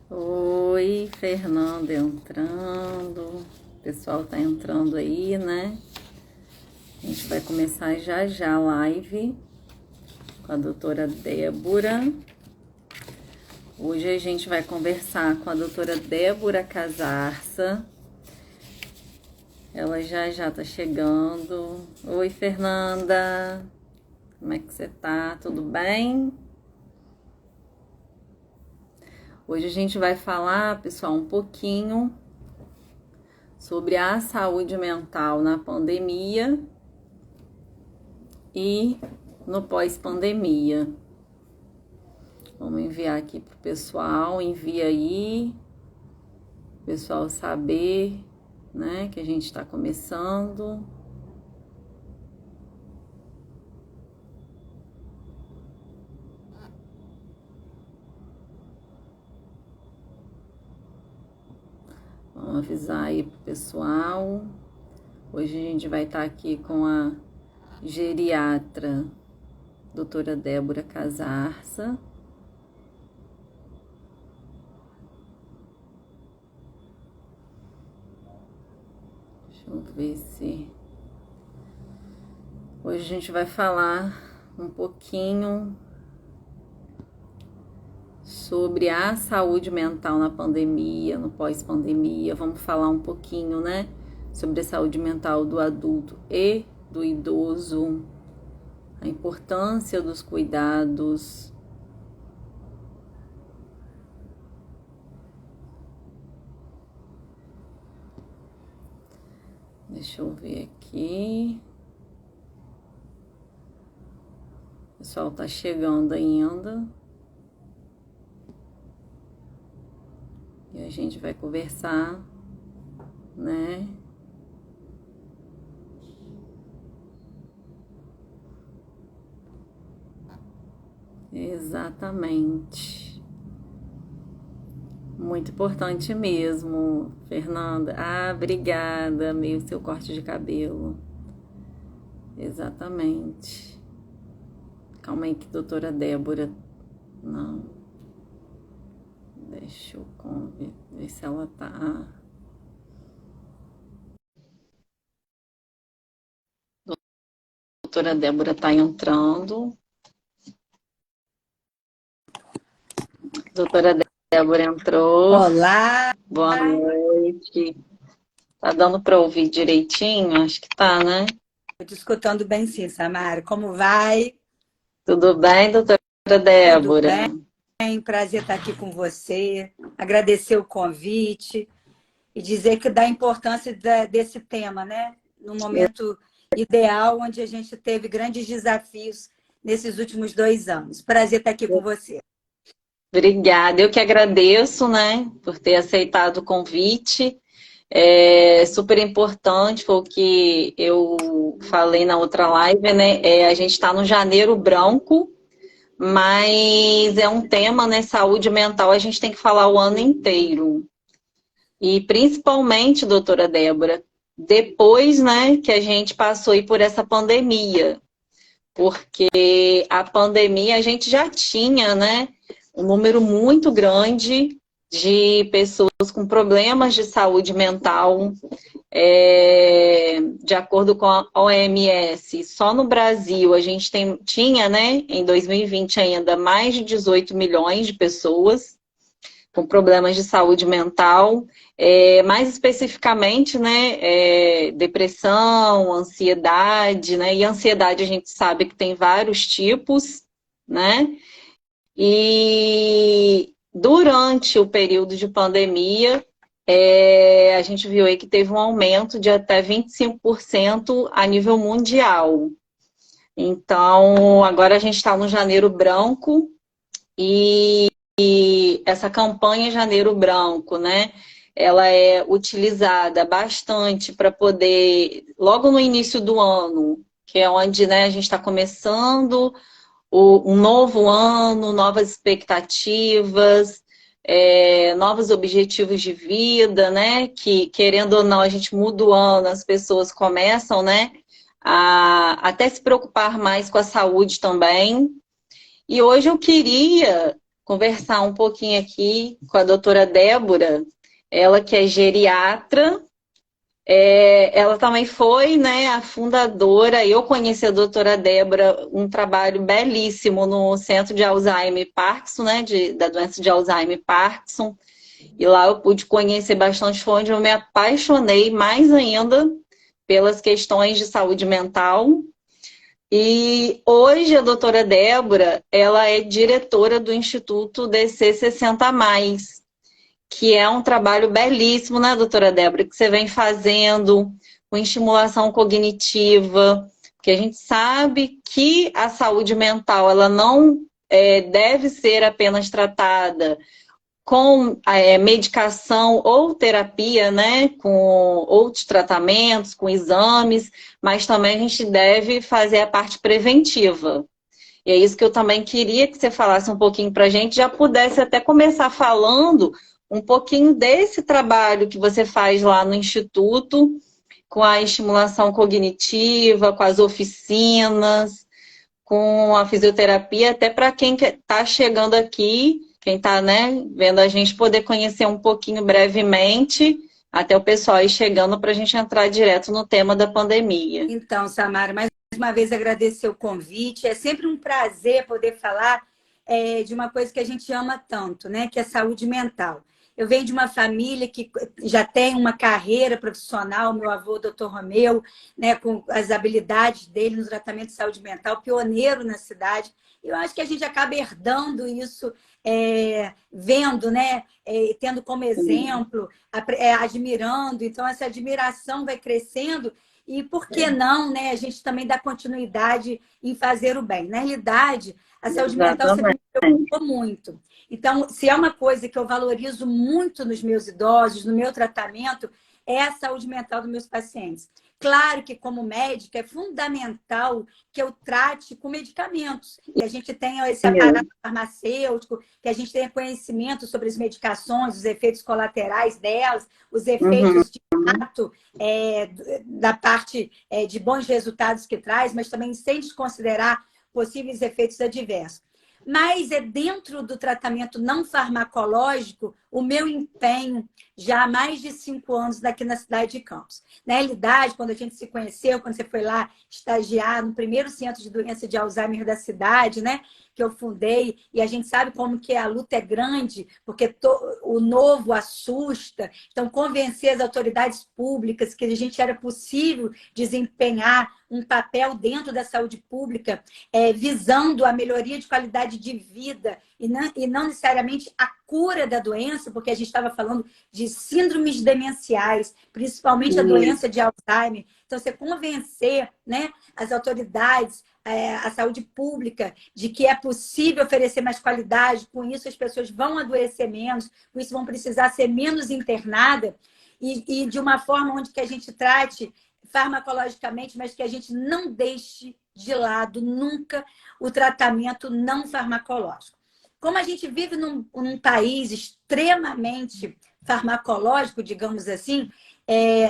Oi, Fernanda entrando. O pessoal tá entrando aí, né? A gente vai começar já já a live com a doutora Débora. Hoje a gente vai conversar com a doutora Débora Casarça. Ela já já tá chegando. Oi, Fernanda. Como é que você tá? Tudo bem? Hoje a gente vai falar, pessoal, um pouquinho sobre a saúde mental na pandemia e no pós-pandemia. Vamos enviar aqui pro pessoal, envia aí, o pessoal saber, né, que a gente está começando. Vamos avisar aí pro pessoal. Hoje a gente vai estar aqui com a geriatra, doutora Débora Casarça. Deixa eu ver se... Hoje a gente vai falar um pouquinho sobre a saúde mental na pandemia, no pós-pandemia. Vamos falar um pouquinho, né, sobre a saúde mental do adulto e do idoso, a importância dos cuidados. Deixa eu ver aqui. O pessoal tá chegando ainda. E a gente vai conversar, né? Exatamente. Muito importante mesmo, Fernanda. Ah, obrigada, meio seu corte de cabelo. Exatamente. Calma aí que doutora Débora... Não. Deixa eu ver se ela tá... Doutora Débora tá entrando. Doutora Débora entrou. Olá, Boa noite. Tá dando para ouvir direitinho? Acho que tá, né? estou te escutando bem sim, Samara. Como vai? Tudo bem, doutora Tudo Débora? bem? Prazer estar aqui com você. Agradecer o convite e dizer que dá importância desse tema, né? No momento ideal, onde a gente teve grandes desafios nesses últimos 2 anos. Prazer estar aqui com você. Obrigada. Eu que agradeço, né, por ter aceitado o convite. É super importante, foi o que eu falei na outra live, né? A gente está no janeiro branco, mas é um tema, né? Saúde mental, a gente tem que falar o ano inteiro. E principalmente, doutora Débora, depois, né, que a gente passou aí por essa pandemia, porque a pandemia a gente já tinha, né, um número muito grande de pessoas com problemas de saúde mental. De acordo com a OMS, só no Brasil a gente tinha, né, em 2020 ainda, mais de 18 milhões de pessoas com problemas de saúde mental, mais especificamente, né, depressão, ansiedade, né, e ansiedade a gente sabe que tem vários tipos, né, e durante o período de pandemia, a gente viu aí que teve um aumento de até 25% a nível mundial. Então, agora a gente está no janeiro branco e essa campanha Janeiro Branco, né? Ela é utilizada bastante para poder, logo no início do ano, que é onde, né, a gente está começando um novo ano, novas expectativas, novos objetivos de vida, né? Que, querendo ou não, a gente muda o ano, as pessoas começam, né, a até se preocupar mais com a saúde também. E hoje eu queria conversar um pouquinho aqui com a doutora Débora, ela que é geriatra. Ela também foi, né, a fundadora. Eu conheci a doutora Débora, um trabalho belíssimo no Centro de Alzheimer e Parkinson, né, da doença de Alzheimer e Parkinson. E lá eu pude conhecer bastante, foi onde eu me apaixonei mais ainda pelas questões de saúde mental. E hoje a doutora Débora, ela é diretora do Instituto DC 60+, que é um trabalho belíssimo, né, doutora Débora, que você vem fazendo com estimulação cognitiva, porque a gente sabe que a saúde mental, ela não deve ser apenas tratada com medicação ou terapia, né, com outros tratamentos, com exames, mas também a gente deve fazer a parte preventiva. E é isso que eu também queria que você falasse um pouquinho para a gente, já pudesse até começar falando um pouquinho desse trabalho que você faz lá no Instituto, com a estimulação cognitiva, com as oficinas, com a fisioterapia, até para quem está chegando aqui, quem está, né, vendo a gente poder conhecer um pouquinho brevemente, até o pessoal aí chegando para a gente entrar direto no tema da pandemia. Então, Samara, mais uma vez agradecer o convite. É sempre um prazer poder falar de uma coisa que a gente ama tanto, né? Que é saúde mental. Eu venho de uma família que já tem uma carreira profissional, meu avô, doutor Romeu, né, com as habilidades dele no tratamento de saúde mental, pioneiro na cidade. Eu acho que a gente acaba herdando isso, vendo, né, tendo como exemplo, admirando. Então, essa admiração vai crescendo. E por que não, né? A gente também dá continuidade em fazer o bem. Na realidade, a saúde mental sempre me preocupou muito. Então, se é uma coisa que eu valorizo muito nos meus idosos, no meu tratamento, é a saúde mental dos meus pacientes. Claro que, como médica, é fundamental que eu trate com medicamentos. E a gente tenha esse aparato farmacêutico, que a gente tenha conhecimento sobre as medicações, os efeitos colaterais delas, os efeitos de fato da parte de bons resultados que traz, mas também sem desconsiderar possíveis efeitos adversos. Mas é dentro do tratamento não farmacológico o meu empenho já há mais de 5 anos daqui na cidade de Campos. Na realidade, quando a gente se conheceu, quando você foi lá estagiar no primeiro centro de doença de Alzheimer da cidade, né, que eu fundei, e a gente sabe como que a luta é grande, porque o novo assusta. Então, convencer as autoridades públicas que a gente era possível desempenhar um papel dentro da saúde pública, visando a melhoria de qualidade de vida e não necessariamente a cura da doença, porque a gente estava falando de síndromes demenciais, principalmente a doença de Alzheimer. Então, você convencer, né, as autoridades, a saúde pública, de que é possível oferecer mais qualidade, com isso as pessoas vão adoecer menos, com isso vão precisar ser menos internadas, e de uma forma onde que a gente trate farmacologicamente, mas que a gente não deixe de lado nunca o tratamento não farmacológico. Como a gente vive num país extremamente farmacológico, digamos assim,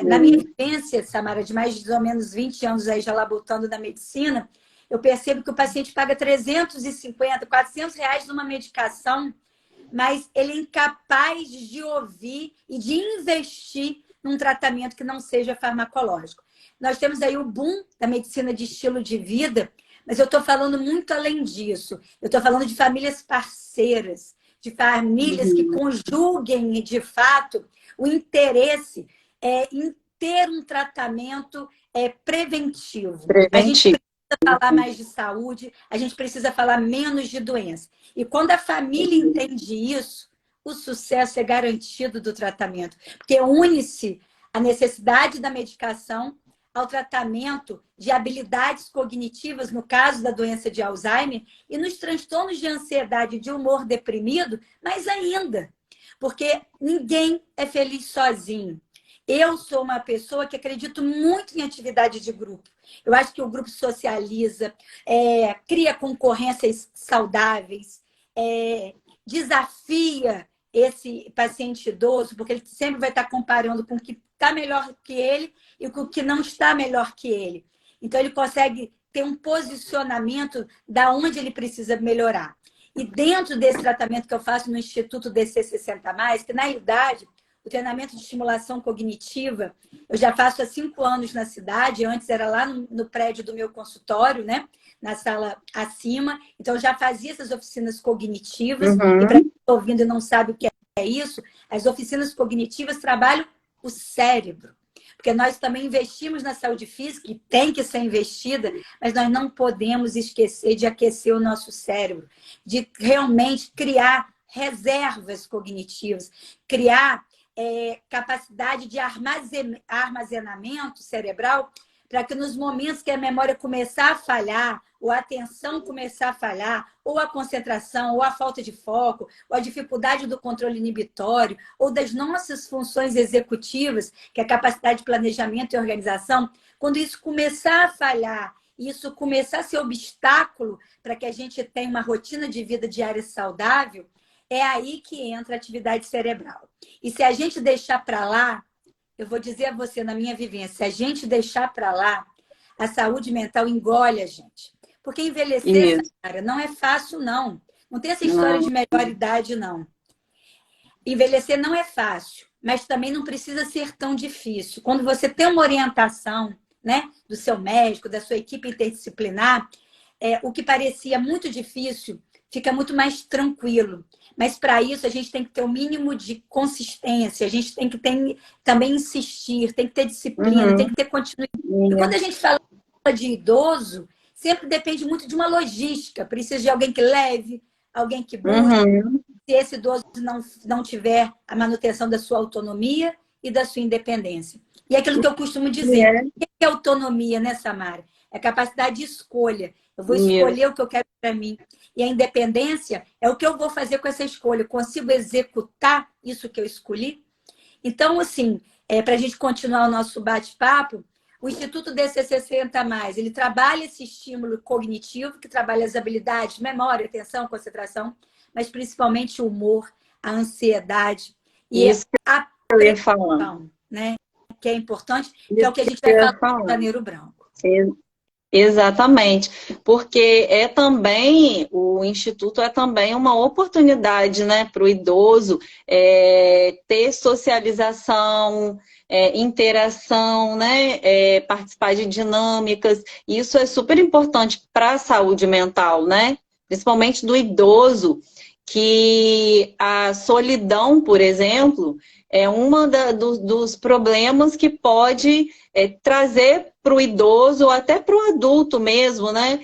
na minha vivência, Samara, de mais ou menos 20 anos aí já labutando na medicina, eu percebo que o paciente paga 350, 400 reais numa medicação, mas ele é incapaz de ouvir e de investir num tratamento que não seja farmacológico. Nós temos aí o boom da medicina de estilo de vida, mas eu estou falando muito além disso. Eu estou falando de famílias parceiras, de famílias que conjuguem, de fato, o interesse em ter um tratamento preventivo. A gente precisa falar mais de saúde, a gente precisa falar menos de doença. E quando a família entende isso, o sucesso é garantido do tratamento, porque une-se a necessidade da medicação ao tratamento de habilidades cognitivas, no caso da doença de Alzheimer, e nos transtornos de ansiedade e de humor deprimido, mais ainda, porque ninguém é feliz sozinho. Eu sou uma pessoa que acredito muito em atividade de grupo. Eu acho que o grupo socializa, cria concorrências saudáveis, desafia esse paciente idoso, porque ele sempre vai estar comparando com o que está melhor que ele e com o que não está melhor que ele. Então, ele consegue ter um posicionamento da onde ele precisa melhorar. E dentro desse tratamento que eu faço no Instituto DC60+, que na realidade, o treinamento de estimulação cognitiva, eu já faço há 5 anos na cidade, antes era lá no prédio do meu consultório, né? Na sala acima. Então, eu já fazia essas oficinas cognitivas. E para quem está ouvindo e não sabe o que é isso, as oficinas cognitivas trabalham o cérebro. Porque nós também investimos na saúde física, e tem que ser investida, mas nós não podemos esquecer de aquecer o nosso cérebro, de realmente criar reservas cognitivas, criar capacidade de armazenamento cerebral, para que nos momentos que a memória começar a falhar, ou a atenção começar a falhar, ou a concentração, ou a falta de foco, ou a dificuldade do controle inibitório, ou das nossas funções executivas, que é a capacidade de planejamento e organização, quando isso começar a falhar, isso começar a ser obstáculo para que a gente tenha uma rotina de vida diária saudável, é aí que entra a atividade cerebral. E se a gente deixar para lá, eu vou dizer a você, na minha vivência, se a gente deixar para lá, a saúde mental engole a gente. Porque envelhecer, Samara, não é fácil, não. Não tem essa história de melhor idade, não. Envelhecer não é fácil, mas também não precisa ser tão difícil. Quando você tem uma orientação, né, do seu médico, da sua equipe interdisciplinar, o que parecia muito difícil fica muito mais tranquilo. Mas para isso a gente tem que ter o mínimo de consistência, a gente tem que também insistir, tem que ter disciplina, tem que ter continuidade. E quando a gente fala de idoso, sempre depende muito de uma logística. Precisa de alguém que leve, alguém que busque. Se esse idoso não tiver a manutenção da sua autonomia e da sua independência. E é aquilo que eu costumo dizer. O que é autonomia, né, Samara? É a capacidade de escolha. Eu vou escolher o que eu quero para mim. E a independência é o que eu vou fazer com essa escolha. Eu consigo executar isso que eu escolhi? Então, assim, para a gente continuar o nosso bate-papo, o Instituto DC60+, ele trabalha esse estímulo cognitivo, que trabalha as habilidades, memória, atenção, concentração, mas principalmente o humor, a ansiedade e a pressão, né? Que é importante, que é o que a gente vai falar no Janeiro Branco. Exatamente, porque o Instituto é também uma oportunidade, né, para o idoso ter socialização, interação, né, participar de dinâmicas. Isso é super importante para a saúde mental, né? Principalmente do idoso, que a solidão, por exemplo, é dos problemas que pode trazer para o idoso ou até para o adulto mesmo, né?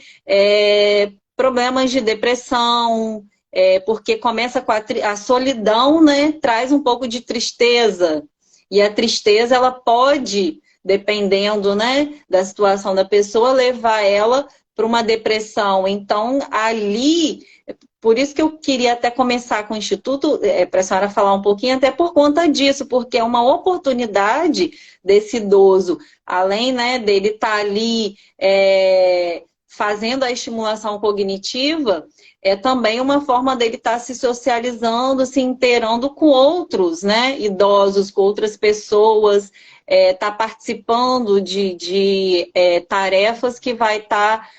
Problemas de depressão, porque começa com a solidão, né? Traz um pouco de tristeza. E a tristeza, ela pode, dependendo, né, da situação da pessoa, levar ela para uma depressão. Então, ali... Por isso que eu queria até começar com o Instituto, para a senhora falar um pouquinho, até por conta disso, porque é uma oportunidade desse idoso, além, né, dele estar ali fazendo a estimulação cognitiva, é também uma forma dele estar se socializando, se inteirando com outros, né, idosos, com outras pessoas, estar participando de tarefas que vai estar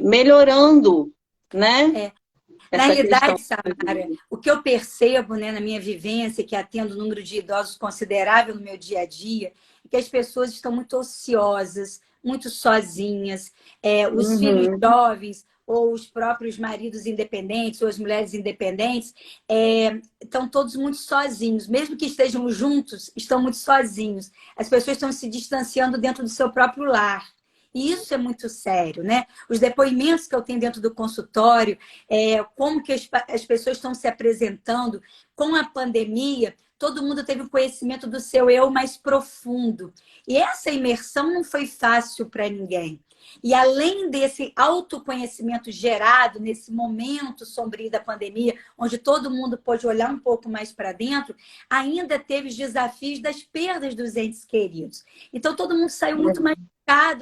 melhorando, né? Na realidade, Samara, o que eu percebo, né, na minha vivência, que atendo um número de idosos considerável no meu dia a dia, é que as pessoas estão muito ociosas, muito sozinhas. Os filhos jovens ou os próprios maridos independentes ou as mulheres independentes estão todos muito sozinhos. Mesmo que estejam juntos, estão muito sozinhos. As pessoas estão se distanciando dentro do seu próprio lar. E isso é muito sério, né? Os depoimentos que eu tenho dentro do consultório, como que as pessoas estão se apresentando com a pandemia, todo mundo teve um conhecimento do seu eu mais profundo. E essa imersão não foi fácil para ninguém. E além desse autoconhecimento gerado nesse momento sombrio da pandemia, onde todo mundo pôde olhar um pouco mais para dentro, ainda teve os desafios das perdas dos entes queridos. Então, todo mundo saiu muito mais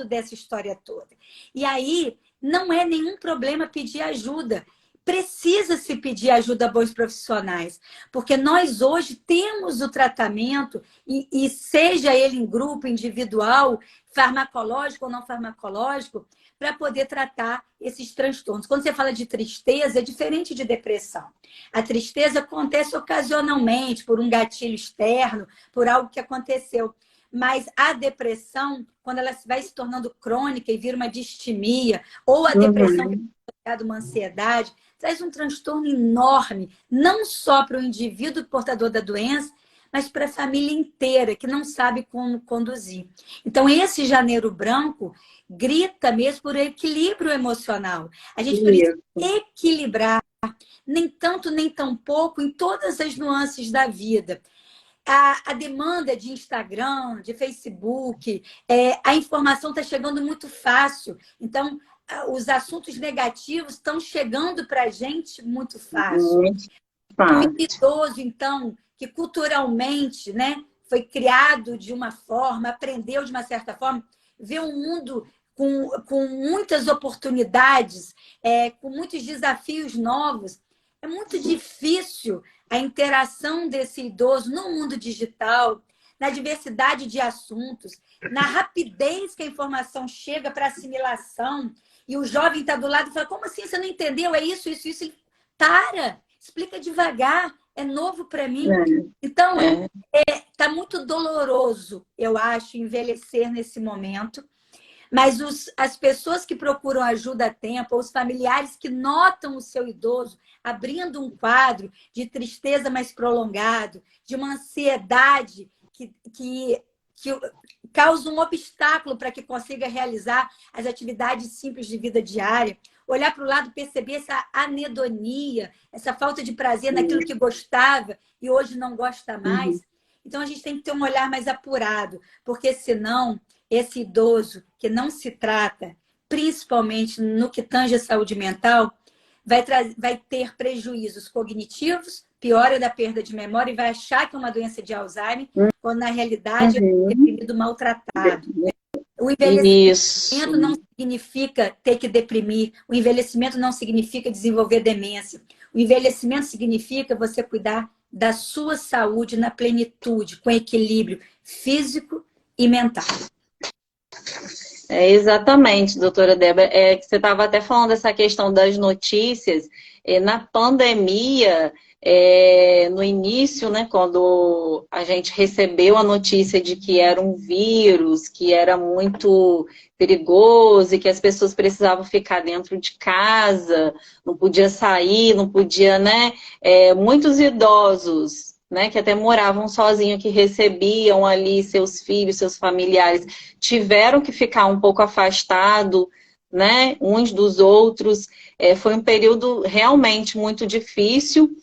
dessa história toda. E aí, não é nenhum problema pedir ajuda. precisa se pedir ajuda a bons profissionais, porque nós hoje temos o tratamento, e seja ele em grupo, individual, farmacológico ou não farmacológico, para poder tratar esses transtornos. Quando você fala de tristeza, é diferente de depressão. A tristeza acontece ocasionalmente, por um gatilho externo, por algo que aconteceu. Mas a depressão, quando ela vai se tornando crônica e vira uma distimia, ou a depressão que é uma ansiedade, traz um transtorno enorme, não só para o indivíduo portador da doença, mas para a família inteira, que não sabe como conduzir. Então, esse janeiro branco grita mesmo por equilíbrio emocional. A gente precisa equilibrar, nem tanto, nem tão pouco, em todas as nuances da vida. A demanda de Instagram, de Facebook, a informação está chegando muito fácil. Então, os assuntos negativos estão chegando para a gente muito fácil. O idoso, então, que culturalmente, né, foi criado de uma forma, aprendeu de uma certa forma, vê um mundo com muitas oportunidades, com muitos desafios novos. É muito difícil a interação desse idoso no mundo digital, na diversidade de assuntos, na rapidez que a informação chega para assimilação, e o jovem está do lado e fala, como assim? Você não entendeu? É isso, isso, isso. Ele, para, explica devagar, é novo para mim. Então, está muito doloroso, eu acho, envelhecer nesse momento. Mas as pessoas que procuram ajuda a tempo, ou os familiares que notam o seu idoso abrindo um quadro de tristeza mais prolongado, de uma ansiedade que causa um obstáculo para que consiga realizar as atividades simples de vida diária, olhar para o lado, perceber essa anedonia, essa falta de prazer naquilo que gostava e hoje não gosta mais. Então, a gente tem que ter um olhar mais apurado, porque senão esse idoso que não se trata, principalmente no que tange a saúde mental, vai ter prejuízos cognitivos, piora da perda de memória e vai achar que é uma doença de Alzheimer, quando na realidade é um deprimido maltratado. O envelhecimento não significa ter que deprimir, o envelhecimento não significa desenvolver demência. O envelhecimento significa você cuidar da sua saúde na plenitude, com equilíbrio físico e mental. Exatamente, doutora Débora. Que você estava até falando dessa questão das notícias. Na pandemia, no início, né, quando a gente recebeu a notícia de que era um vírus, que era muito perigoso e que as pessoas precisavam ficar dentro de casa, não podia sair, não podia, né? Muitos idosos, né, que até moravam sozinhos, que recebiam ali seus filhos, seus familiares, tiveram que ficar um pouco afastados, né, uns dos outros. Foi um período realmente muito difícil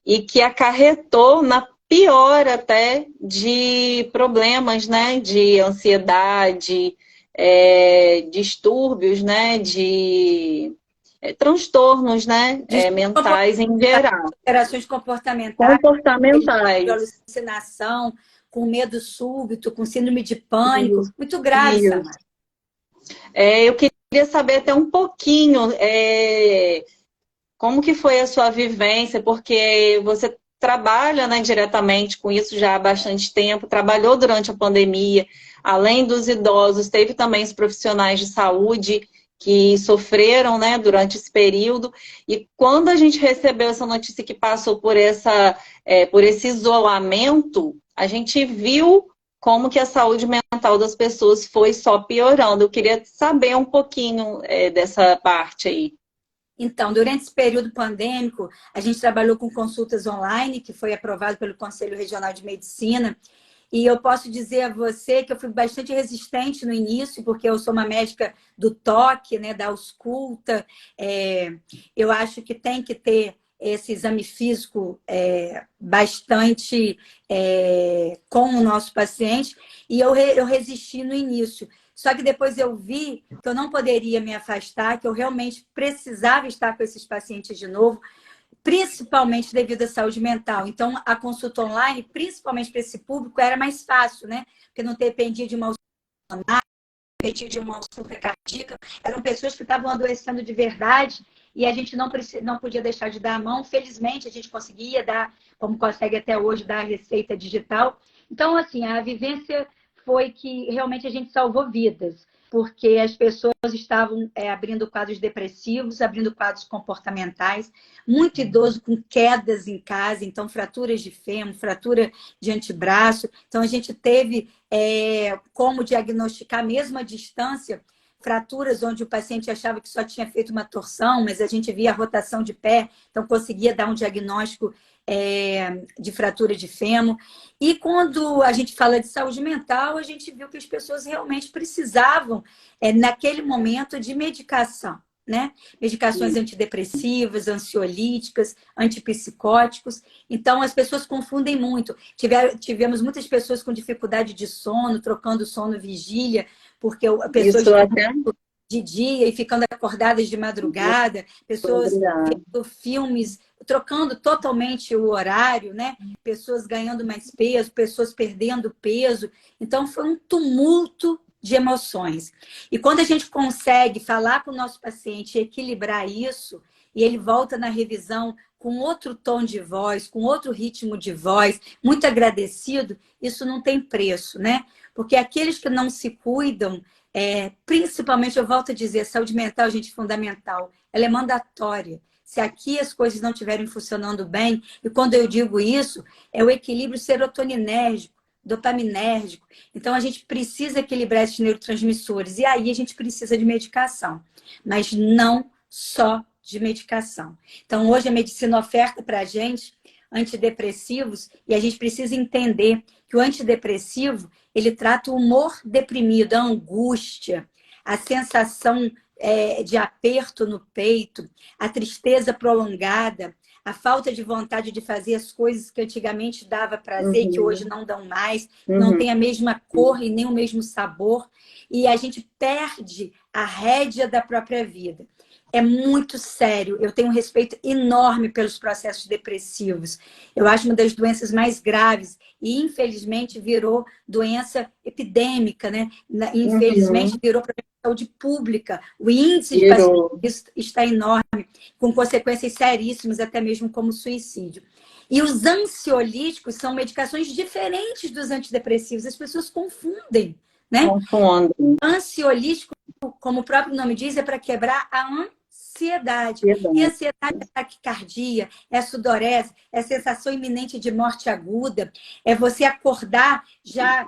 e que acarretou na piora até de problemas, né, de ansiedade, distúrbios, né, de transtornos, né, mentais em geral. Alterações comportamentais, Comportamentais. de alucinação, com medo súbito, com síndrome de pânico. Muito grave, Samara. Eu queria saber até um pouquinho como que foi a sua vivência, porque você trabalha, né, diretamente com isso já há bastante tempo, trabalhou durante a pandemia, além dos idosos, teve também os profissionais de saúde que sofreram, né, durante esse período. E quando a gente recebeu essa notícia que passou por esse isolamento, a gente viu como que a saúde mental das pessoas foi só piorando. Eu queria saber um pouquinho dessa parte aí. Então, durante esse período pandêmico, a gente trabalhou com consultas online, que foi aprovado pelo Conselho Regional de Medicina. E eu posso dizer a você que eu fui bastante resistente no início, porque eu sou uma médica do toque, né, da ausculta. Eu acho que tem que ter esse exame físico bastante com o nosso paciente. E eu resisti no início. Só que depois eu vi que eu não poderia me afastar, que eu realmente precisava estar com esses pacientes de novo, principalmente devido à saúde mental. Então, a consulta online, principalmente para esse público, era mais fácil, né? Porque não dependia de uma dependia de uma ausculta cardíaca, eram pessoas que estavam adoecendo de verdade e a gente não podia deixar de dar a mão. Felizmente, a gente conseguia dar, como consegue até hoje, dar a receita digital. Então, assim, a vivência foi que realmente a gente salvou vidas, porque as pessoas estavam abrindo quadros depressivos, abrindo quadros comportamentais, muito idoso com quedas em casa, então fraturas de fêmur, fratura de antebraço. Então a gente teve como diagnosticar mesmo à distância fraturas onde o paciente achava que só tinha feito uma torção, mas a gente via a rotação de pé, então conseguia dar um diagnóstico de fratura de fêmur. E quando a gente fala de saúde mental, a gente viu que as pessoas realmente precisavam, naquele momento, de medicação, né? Medicações antidepressivas, ansiolíticas, antipsicóticos. Então, as pessoas confundem muito. Tivemos muitas pessoas com dificuldade de sono, trocando sono-vigília, porque pessoas Isso até de dia e ficando acordadas de madrugada, pessoas vendo filmes, trocando totalmente o horário, né? Pessoas ganhando mais peso, pessoas perdendo peso. Então, foi um tumulto de emoções. E quando a gente consegue falar com o nosso paciente e equilibrar isso, e ele volta na revisão com outro tom de voz, com outro ritmo de voz, muito agradecido, isso não tem preço, né? Porque aqueles que não se cuidam, principalmente, eu volto a dizer, saúde mental, gente, fundamental. Ela é mandatória. Se aqui as coisas não estiverem funcionando bem, e quando eu digo isso, é o equilíbrio serotoninérgico, dopaminérgico. Então, a gente precisa equilibrar esses neurotransmissores. E aí a gente precisa de medicação. Mas não só de medicação. Então, hoje a medicina oferta para a gente antidepressivos e a gente precisa entender que o antidepressivo, ele trata o humor deprimido, a angústia, a sensação de aperto no peito, a tristeza prolongada, a falta de vontade de fazer as coisas que antigamente dava prazer e que hoje não dão mais, não tem a mesma cor e nem o mesmo sabor, e a gente perde a rédea da própria vida. É muito sério. Eu tenho um respeito enorme pelos processos depressivos. Eu acho uma das doenças mais graves e, infelizmente, virou doença epidêmica, né? Infelizmente, virou problema de saúde pública. O índice de pacientes está enorme, com consequências seríssimas, até mesmo como suicídio. E os ansiolíticos são medicações diferentes dos antidepressivos. As pessoas confundem, né? confundem. Ansiolítico, como o próprio nome diz, é para quebrar a ansiedade. E a ansiedade é taquicardia, é sudorese, é sensação iminente de morte aguda, é você acordar já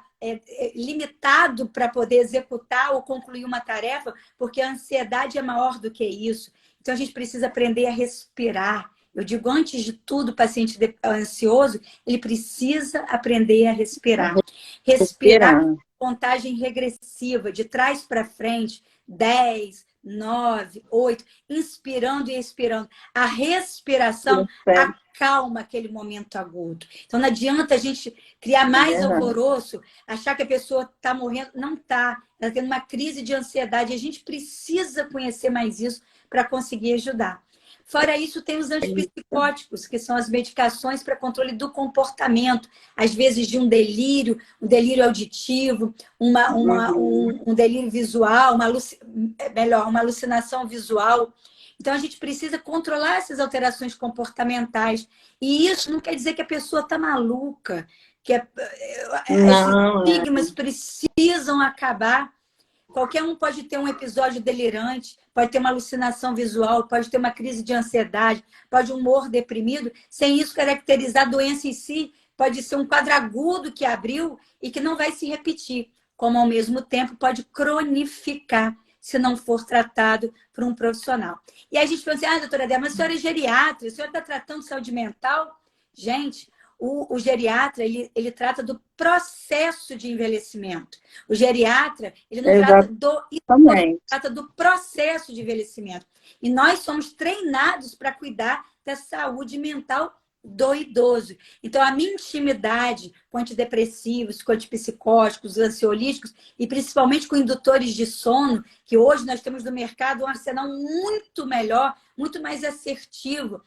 limitado para poder executar ou concluir uma tarefa, porque a ansiedade é maior do que isso. Então, a gente precisa aprender a respirar. Eu digo, antes de tudo, o paciente ansioso, ele precisa aprender a respirar. Respirar contagem regressiva, de trás para frente, 10, 9, 8, inspirando e expirando. A respiração acalma aquele momento agudo. Então, não adianta a gente criar mais alvoroço, achar que a pessoa está morrendo. Não está. Ela está tendo uma crise de ansiedade. A gente precisa conhecer mais isso para conseguir ajudar. Fora isso, tem os antipsicóticos, que são as medicações para controle do comportamento, às vezes de um delírio auditivo, um delírio visual, uma alucinação visual. Então, a gente precisa controlar essas alterações comportamentais. E isso não quer dizer que a pessoa está maluca, que esses estigmas precisam acabar. Qualquer um pode ter um episódio delirante, pode ter uma alucinação visual, pode ter uma crise de ansiedade, pode um humor deprimido, sem isso caracterizar a doença em si. Pode ser um quadro agudo que abriu e que não vai se repetir, como ao mesmo tempo pode cronificar se não for tratado por um profissional. E aí a gente pensa assim, doutora Débora, mas a senhora é geriatra, a senhora está tratando saúde mental? Gente, o geriatra, ele trata do processo de envelhecimento. O geriatra, ele não trata do processo de envelhecimento. E nós somos treinados para cuidar da saúde mental do idoso. Então, a minha intimidade com antidepressivos, com antipsicóticos, ansiolíticos, e principalmente com indutores de sono, que hoje nós temos no mercado um arsenal muito melhor, muito mais assertivo,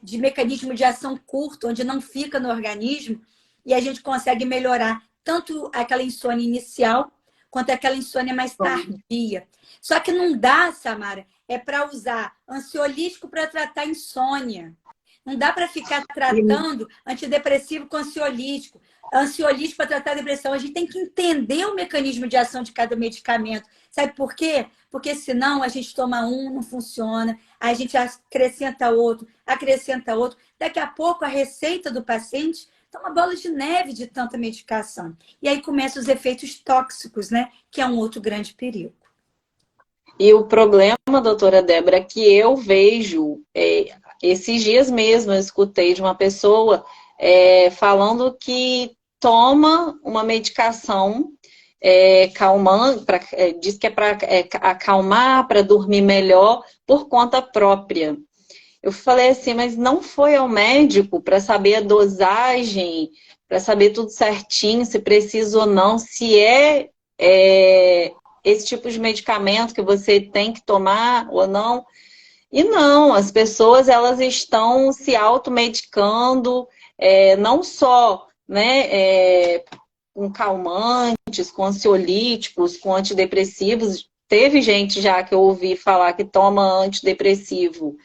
de mecanismo de ação curto, onde não fica no organismo, e a gente consegue melhorar tanto aquela insônia inicial, quanto aquela insônia mais tardia. Só que não dá, Samara, é para usar ansiolítico para tratar insônia. Não dá para ficar tratando antidepressivo com ansiolítico. Ansiolítico para tratar a depressão. A gente tem que entender o mecanismo de ação de cada medicamento. Sabe por quê? Porque senão a gente toma um, não funciona, aí a gente acrescenta outro. Daqui a pouco a receita do paciente tá uma bola de neve de tanta medicação. E aí começam os efeitos tóxicos, né? Que é um outro grande perigo. E o problema, doutora Débora, é que eu vejo, esses dias mesmo eu escutei de uma pessoa falando que toma uma medicação calmante, diz que é para acalmar, para dormir melhor, por conta própria. Eu falei assim, mas não foi ao médico para saber a dosagem, para saber tudo certinho, se precisa ou não, se esse tipo de medicamento que você tem que tomar ou não. E não, as pessoas elas estão se automedicando, não só, né, com calmantes, com ansiolíticos, com antidepressivos. Teve gente já que eu ouvi falar que toma antidepressivo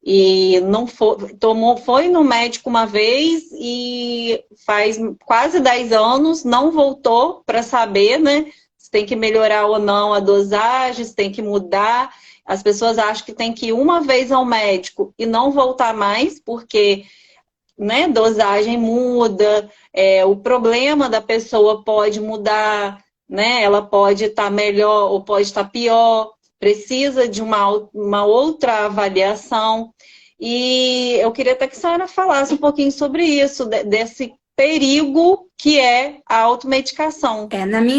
e não foi no médico uma vez e faz quase 10 anos, não voltou para saber, né? Se tem que melhorar ou não a dosagem, se tem que mudar. As pessoas acham que tem que ir uma vez ao médico e não voltar mais, porque, né, dosagem muda, o problema da pessoa pode mudar, né? Ela pode estar melhor ou pode estar pior, precisa de uma outra avaliação. E eu queria até que a senhora falasse um pouquinho sobre isso, desse perigo que é a automedicação. Na minha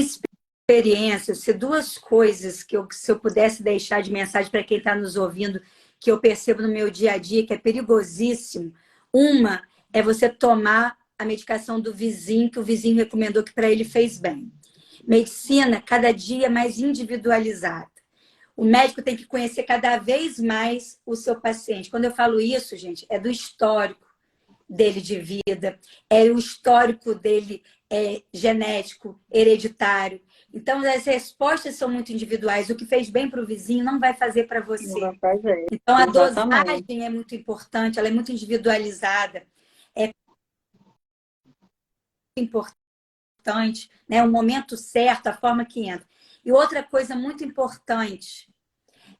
experiência, se duas coisas que se eu pudesse deixar de mensagem para quem está nos ouvindo, que eu percebo no meu dia a dia, que é perigosíssimo. Uma é você tomar a medicação do vizinho, que o vizinho recomendou que para ele fez bem. Medicina, cada dia mais individualizada. O médico tem que conhecer cada vez mais o seu paciente. Quando eu falo isso, gente, é do histórico dele de vida, é o histórico dele genético, hereditário. Então, as respostas são muito individuais. O que fez bem para o vizinho não vai fazer para você. Não vai fazer. Então, a Exatamente. dosagem é muito importante, ela é muito individualizada. É importante, né? O momento certo, a forma que entra. E outra coisa muito importante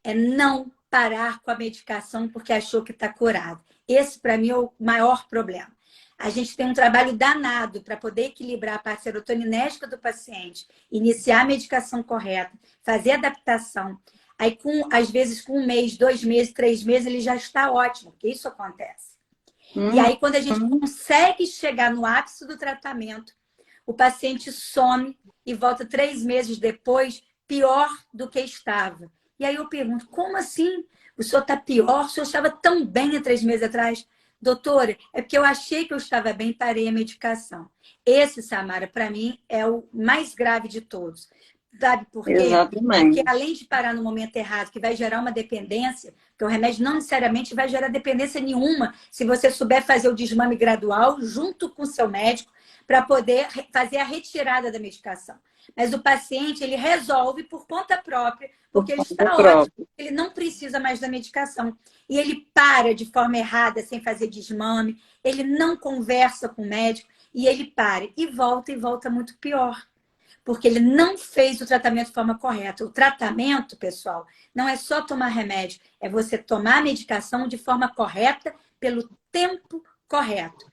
é não parar com a medicação porque achou que está curado. Esse, para mim, é o maior problema. A gente tem um trabalho danado para poder equilibrar a parte serotoninérgica do paciente, iniciar a medicação correta, fazer adaptação. Aí, às vezes, com 1 mês, 2 meses, 3 meses, ele já está ótimo, porque isso acontece. E aí, quando a gente consegue chegar no ápice do tratamento, o paciente some e volta 3 meses depois, pior do que estava. E aí eu pergunto, como assim? O senhor está pior? O senhor estava tão bem há 3 meses atrás? Doutora, é porque eu achei que eu estava bem e parei a medicação. Esse, Samara, para mim, é o mais grave de todos. Sabe por quê? Exatamente. Porque além de parar no momento errado, que vai gerar uma dependência, porque o remédio não necessariamente vai gerar dependência nenhuma, se você souber fazer o desmame gradual junto com o seu médico, para poder fazer a retirada da medicação. Mas o paciente, ele resolve por conta própria, porque ele está ótimo, ele não precisa mais da medicação. E ele para de forma errada, sem fazer desmame, ele não conversa com o médico, e ele para. E volta muito pior. Porque ele não fez o tratamento de forma correta. O tratamento, pessoal, não é só tomar remédio, é você tomar a medicação de forma correta, pelo tempo correto.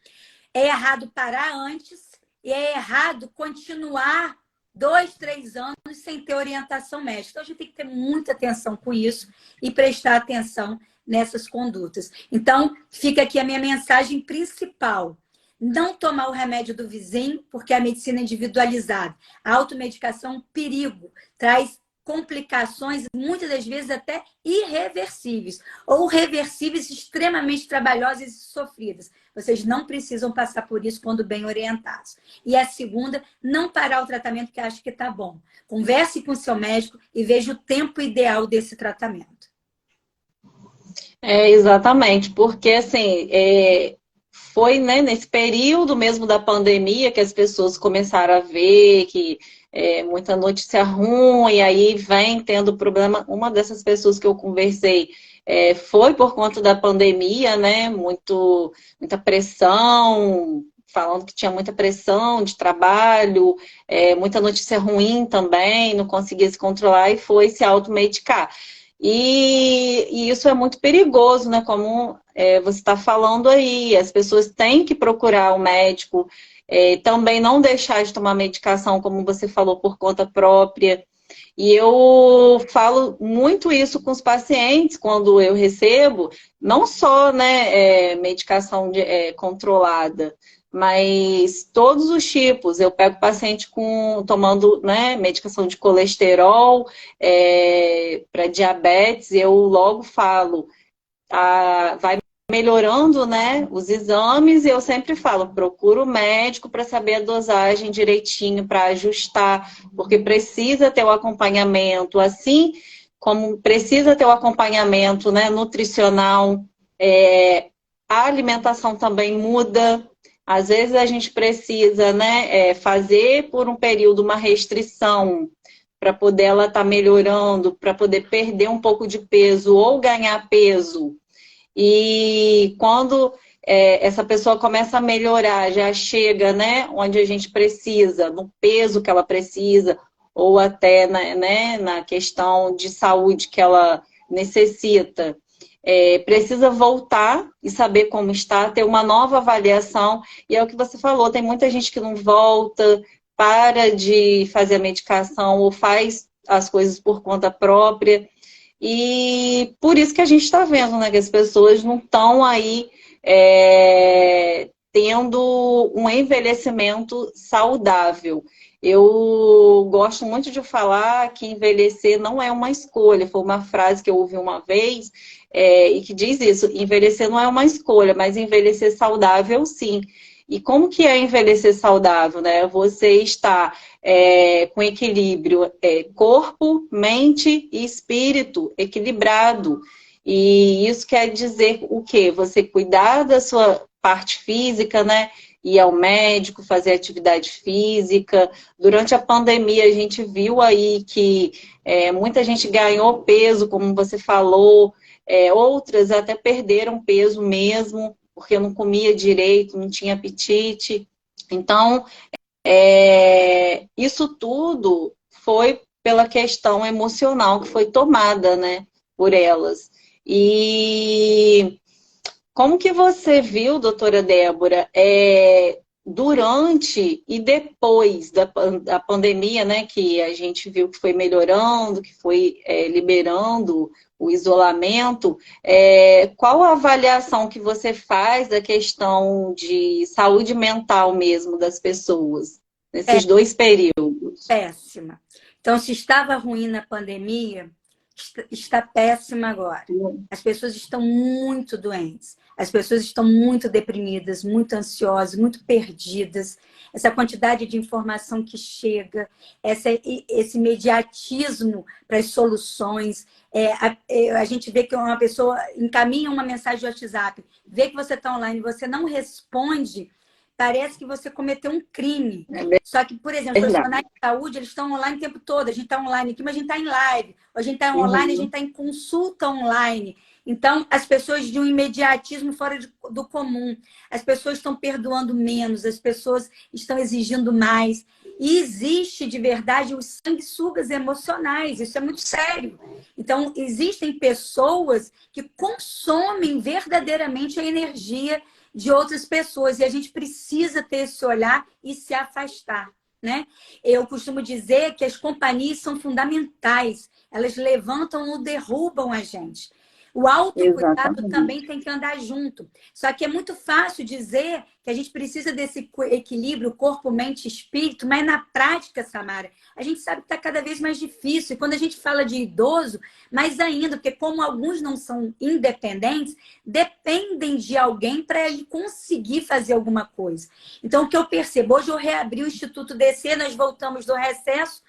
É errado parar antes e é errado continuar 2, 3 anos sem ter orientação médica. Então, a gente tem que ter muita atenção com isso e prestar atenção nessas condutas. Então, fica aqui a minha mensagem principal. Não tomar o remédio do vizinho, porque a medicina é individualizada. A automedicação é um perigo, traz complicações, muitas das vezes até irreversíveis, ou reversíveis extremamente trabalhosas e sofridas. Vocês não precisam passar por isso quando bem orientados. E a segunda, não parar o tratamento que acha que está bom. Converse com o seu médico e veja o tempo ideal desse tratamento. Exatamente, porque assim, foi, né, nesse período mesmo da pandemia que as pessoas começaram a ver que muita notícia ruim, e aí vem tendo problema. Uma dessas pessoas que eu conversei foi por conta da pandemia, né? Muita pressão, falando que tinha muita pressão de trabalho, muita notícia ruim também, não conseguia se controlar e foi se automedicar. E isso é muito perigoso, né? Como você está falando aí, as pessoas têm que procurar o médico, também não deixar de tomar medicação, como você falou, por conta própria. E eu falo muito isso com os pacientes quando eu recebo, não só, né, medicação controlada, mas todos os tipos. Eu pego paciente tomando, né, medicação de colesterol, para diabetes, eu logo falo, vai melhorando, né, os exames, e eu sempre falo, procura o médico para saber a dosagem direitinho, para ajustar, porque precisa ter o acompanhamento, assim como precisa ter o acompanhamento, né, nutricional, a alimentação também muda. Às vezes a gente precisa, né, fazer por um período uma restrição para poder ela estar melhorando, para poder perder um pouco de peso ou ganhar peso. E quando essa pessoa começa a melhorar, já chega, né, onde a gente precisa, no peso que ela precisa, ou até né, na questão de saúde que ela necessita, precisa voltar e saber como está, ter uma nova avaliação. E é o que você falou, tem muita gente que não volta, para de fazer a medicação ou faz as coisas por conta própria. E por isso que a gente está vendo, né, que as pessoas não estão aí tendo um envelhecimento saudável. Eu gosto muito de falar que envelhecer não é uma escolha. Foi uma frase que eu ouvi uma vez e que diz isso: envelhecer não é uma escolha, mas envelhecer saudável, sim. E como que é envelhecer saudável, né? Você está com equilíbrio, corpo, mente e espírito equilibrado. E isso quer dizer o quê? Você cuidar da sua parte física, né? Ir ao médico, fazer atividade física. Durante a pandemia, a gente viu aí que muita gente ganhou peso, como você falou, outras até perderam peso mesmo, porque não comia direito, não tinha apetite. Então, isso tudo foi pela questão emocional que foi tomada, né, por elas. E como que você viu, doutora Débora, durante e depois da pandemia, né, que a gente viu que foi melhorando, que foi liberando o isolamento, qual a avaliação que você faz da questão de saúde mental mesmo das pessoas, nesses dois períodos? Péssima. Então, se estava ruim na pandemia, está péssima agora. As pessoas estão muito doentes. As pessoas estão muito deprimidas, muito ansiosas, muito perdidas. Essa quantidade de informação que chega, esse imediatismo para as soluções. A gente vê que uma pessoa encaminha uma mensagem de WhatsApp, vê que você está online, você não responde, parece que você cometeu um crime. Só que, por exemplo, os profissionais de saúde, eles estão online o tempo todo. A gente está online aqui, mas a gente está em live. A gente está online, a gente está em consulta online. Então, as pessoas de um imediatismo fora do comum. As pessoas estão perdoando menos, as pessoas estão exigindo mais. E existe, de verdade, os sanguessugas emocionais. Isso é muito sério. Então, existem pessoas que consomem verdadeiramente a energia de outras pessoas, e a gente precisa ter esse olhar e se afastar, né? Eu costumo dizer que as companhias são fundamentais, elas levantam ou derrubam a gente. O autocuidado também tem que andar junto. Só que é muito fácil dizer que a gente precisa desse equilíbrio corpo, mente e espírito, mas na prática, Samara, a gente sabe que está cada vez mais difícil. E quando a gente fala de idoso, mais ainda, porque como alguns não são independentes, dependem de alguém para ele conseguir fazer alguma coisa. Então, o que eu percebo, hoje eu reabri o Instituto DC, nós voltamos do recesso,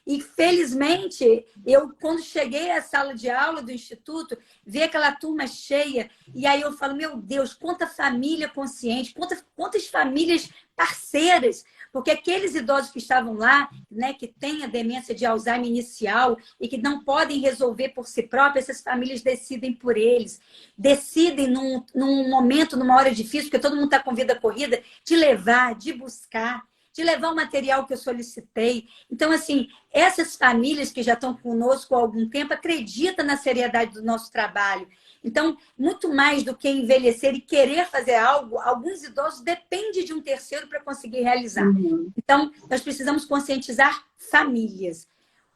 E, felizmente, eu, quando cheguei à sala de aula do Instituto, vi aquela turma cheia, e aí eu falo, meu Deus, quanta família consciente, quantas famílias parceiras, porque aqueles idosos que estavam lá, né, que têm a demência de Alzheimer inicial e que não podem resolver por si próprios, essas famílias decidem por eles, decidem num momento, numa hora difícil, porque todo mundo está com vida corrida, de levar, de buscar, de levar o material que eu solicitei. Então, assim, essas famílias que já estão conosco há algum tempo acreditam na seriedade do nosso trabalho. Então, muito mais do que envelhecer e querer fazer algo, alguns idosos dependem de um terceiro para conseguir realizar. Uhum. Então, nós precisamos conscientizar famílias.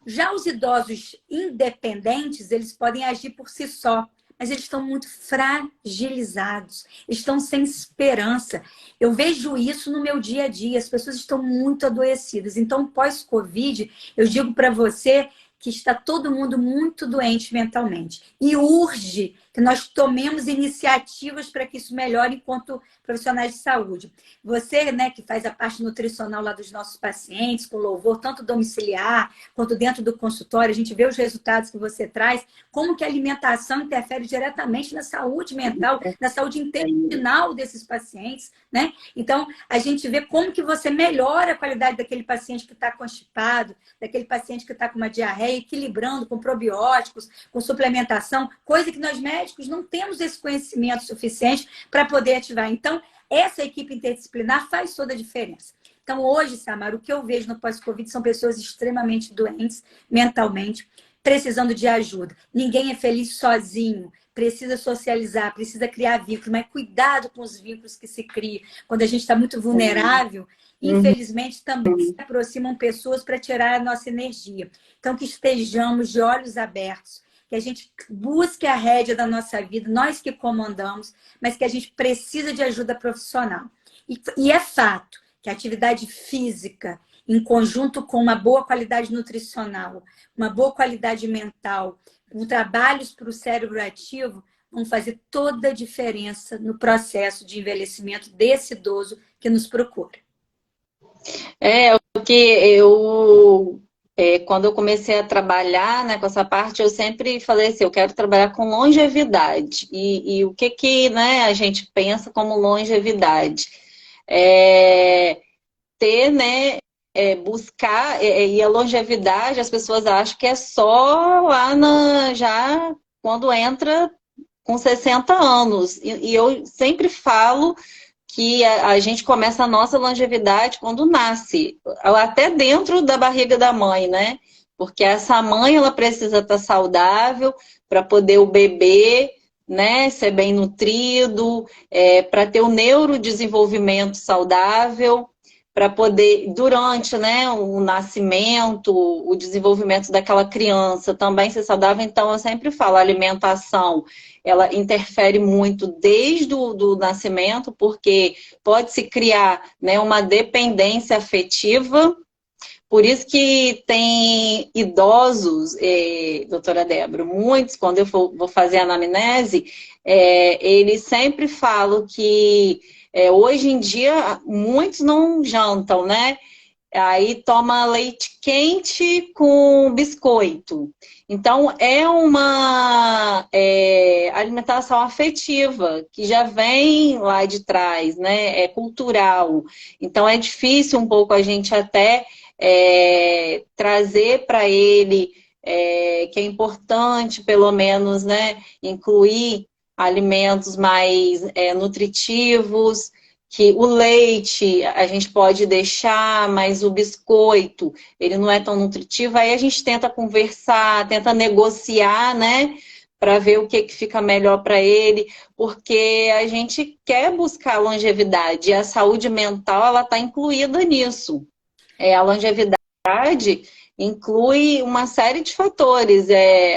Já os idosos independentes, eles podem agir por si só, mas eles estão muito fragilizados, estão sem esperança. Eu vejo isso no meu dia a dia, as pessoas estão muito adoecidas. Então, pós-Covid, eu digo para você que está todo mundo muito doente mentalmente. E urge que nós tomemos iniciativas para que isso melhore enquanto profissionais de saúde. Você, né, que faz a parte nutricional lá dos nossos pacientes, com louvor, tanto domiciliar quanto dentro do consultório, a gente vê os resultados que você traz, como que a alimentação interfere diretamente na saúde mental, na saúde intestinal desses pacientes, né? Então, a gente vê como que você melhora a qualidade daquele paciente que está constipado, daquele paciente que está com uma diarreia, equilibrando com probióticos, com suplementação, coisa que nós médicos não temos esse conhecimento suficiente para poder ativar. Então, essa equipe interdisciplinar faz toda a diferença. Então, hoje, Samara, o que eu vejo no pós-Covid são pessoas extremamente doentes mentalmente, precisando de ajuda. Ninguém é feliz sozinho. Precisa socializar, precisa criar vínculos, mas cuidado com os vínculos que se criam. Quando a gente está muito vulnerável, infelizmente também se aproximam pessoas para tirar a nossa energia. Então, que estejamos de olhos abertos, que a gente busque a rédea da nossa vida, nós que comandamos, mas que a gente precisa de ajuda profissional. E é fato que a atividade física, em conjunto com uma boa qualidade nutricional, uma boa qualidade mental, com trabalhos para o cérebro ativo, vão fazer toda a diferença no processo de envelhecimento desse idoso que nos procura. O que eu, quando eu comecei a trabalhar, né, com essa parte, eu sempre falei assim, eu quero trabalhar com longevidade. E o que, né, a gente pensa como longevidade? Ter, né, buscar, e a longevidade, as pessoas acham que é só lá já quando entra com 60 anos. E eu sempre falo que a gente começa a nossa longevidade quando nasce, até dentro da barriga da mãe, né? Porque essa mãe, ela precisa estar saudável para poder o bebê, né, ser bem nutrido, para ter o neurodesenvolvimento saudável, para poder, durante, né, o nascimento, o desenvolvimento daquela criança também ser saudável. Então, eu sempre falo, a alimentação, ela interfere muito desde o do nascimento, porque pode se criar, né, uma dependência afetiva. Por isso que tem idosos, doutora Débora, muitos, quando eu vou fazer a anamnese, eles sempre falam que hoje em dia muitos não jantam, né? Aí toma leite quente com biscoito. Então, é uma alimentação afetiva, que já vem lá de trás, né? É cultural. Então, é difícil um pouco a gente até trazer para ele que é importante, pelo menos, né? Incluir alimentos mais nutritivos, que o leite a gente pode deixar, mas o biscoito, ele não é tão nutritivo. Aí a gente tenta conversar, tenta negociar, né? Para ver o que fica melhor para ele, porque a gente quer buscar longevidade e a saúde mental, ela está incluída nisso. A longevidade inclui uma série de fatores,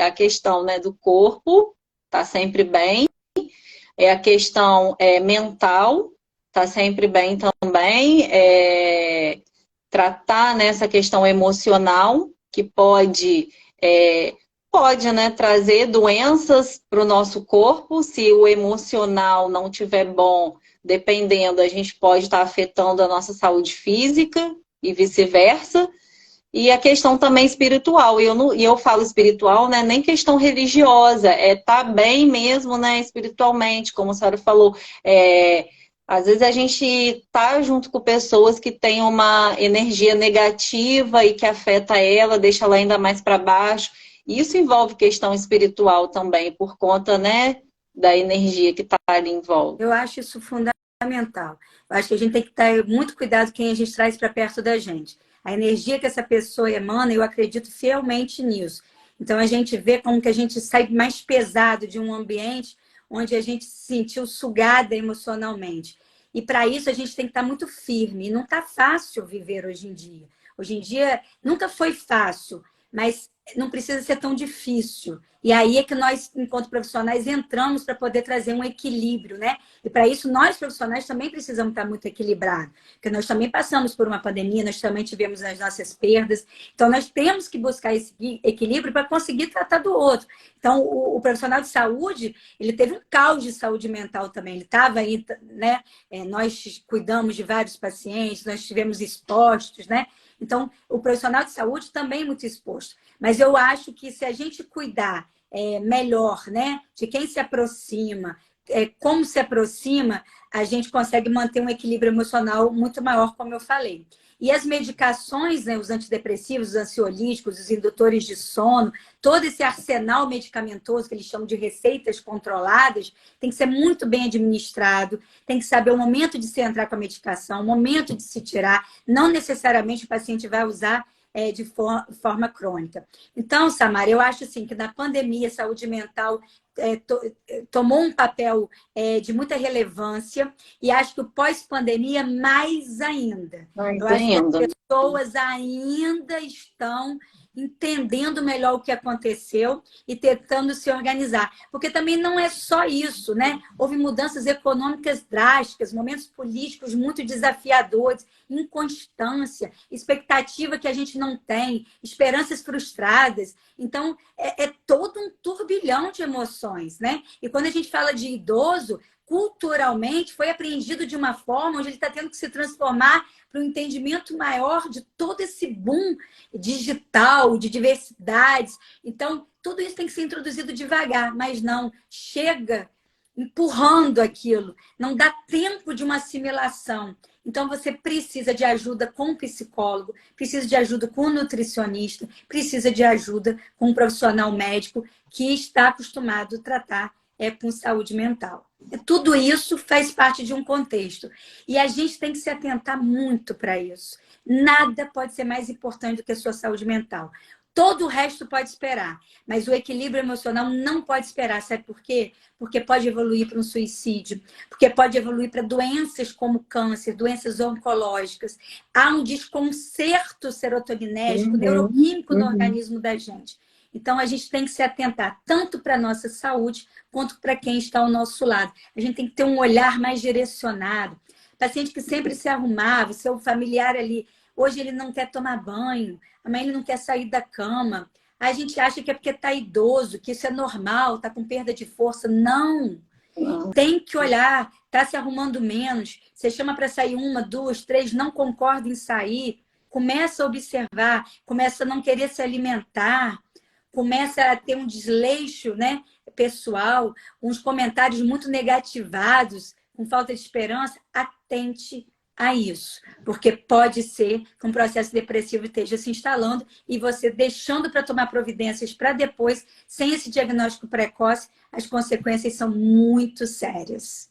a questão, né, do corpo, tá sempre bem, a questão mental, tá sempre bem também, tratar nessa questão emocional, que pode, né, trazer doenças para o nosso corpo, se o emocional não estiver bom, dependendo, a gente pode estar afetando a nossa saúde física e vice-versa. E a questão também espiritual, e eu falo espiritual, né? Nem questão religiosa, é tá bem mesmo, né? Espiritualmente, como a senhora falou. Às vezes a gente tá junto com pessoas que têm uma energia negativa e que afeta ela, deixa ela ainda mais para baixo. E isso envolve questão espiritual também, por conta, né, da energia que está ali em volta. Eu acho isso fundamental. Eu acho que a gente tem que ter muito cuidado com quem a gente traz para perto da gente. A energia que essa pessoa emana, eu acredito fielmente nisso. Então, a gente vê como que a gente sai mais pesado de um ambiente onde a gente se sentiu sugada emocionalmente. E para isso, a gente tem que estar muito firme. E não está fácil viver hoje em dia. Hoje em dia, nunca foi fácil, mas não precisa ser tão difícil. E aí é que nós, enquanto profissionais, entramos para poder trazer um equilíbrio, né? E para isso, nós profissionais também precisamos estar muito equilibrados, porque nós também passamos por uma pandemia, nós também tivemos as nossas perdas. Então, nós temos que buscar esse equilíbrio para conseguir tratar do outro. Então, o profissional de saúde, ele teve um caos de saúde mental também. Ele estava aí, né? Nós cuidamos de vários pacientes, nós estivemos expostos, né? Então, o profissional de saúde também é muito exposto. Mas eu acho que se a gente cuidar melhor, né, de quem se aproxima, como se aproxima, a gente consegue manter um equilíbrio emocional muito maior, como eu falei. E as medicações, né, os antidepressivos, os ansiolíticos, os indutores de sono, todo esse arsenal medicamentoso que eles chamam de receitas controladas, tem que ser muito bem administrado, tem que saber o momento de se entrar com a medicação, o momento de se tirar. Não necessariamente o paciente vai usar de forma crônica. Então, Samara, eu acho assim, que na pandemia a saúde mental tomou um papel de muita relevância e acho que o pós-pandemia mais ainda. Mais eu acho que ainda. as pessoas ainda estão entendendo melhor o que aconteceu e tentando se organizar. Porque também não é só isso, né? Houve mudanças econômicas drásticas, momentos políticos muito desafiadores, inconstância, expectativa que a gente não tem, esperanças frustradas. Então, é todo um turbilhão de emoções, né? E quando a gente fala de idoso, culturalmente foi apreendido de uma forma onde ele está tendo que se transformar para um entendimento maior de todo esse boom digital, de diversidades. Então, tudo isso tem que ser introduzido devagar, mas não chega empurrando aquilo. Não dá tempo de uma assimilação. Então, você precisa de ajuda com o psicólogo, precisa de ajuda com o nutricionista, precisa de ajuda com um profissional médico que está acostumado a tratar com saúde mental. Tudo isso faz parte de um contexto. E a gente tem que se atentar muito para isso. Nada pode ser mais importante do que a sua saúde mental. Todo o resto pode esperar, mas o equilíbrio emocional não pode esperar. Sabe por quê? Porque pode evoluir para um suicídio, porque pode evoluir para doenças como câncer, doenças oncológicas. Há um desconcerto serotoninérgico, neuroquímico no organismo da gente. Então, a gente tem que se atentar tanto para a nossa saúde, quanto para quem está ao nosso lado. A gente tem que ter um olhar mais direcionado. Paciente que sempre se arrumava, seu familiar ali, hoje ele não quer tomar banho, amanhã ele não quer sair da cama. A gente acha que é porque está idoso, que isso é normal, está com perda de força. Não! Tem que olhar, está se arrumando menos. Você chama para sair 1, 2, 3, não concorda em sair. Começa a observar, começa a não querer se alimentar, começa a ter um desleixo, né, pessoal, uns comentários muito negativados, com falta de esperança. Atente a isso, porque pode ser que um processo depressivo esteja se instalando e você deixando para tomar providências para depois, sem esse diagnóstico precoce, as consequências são muito sérias.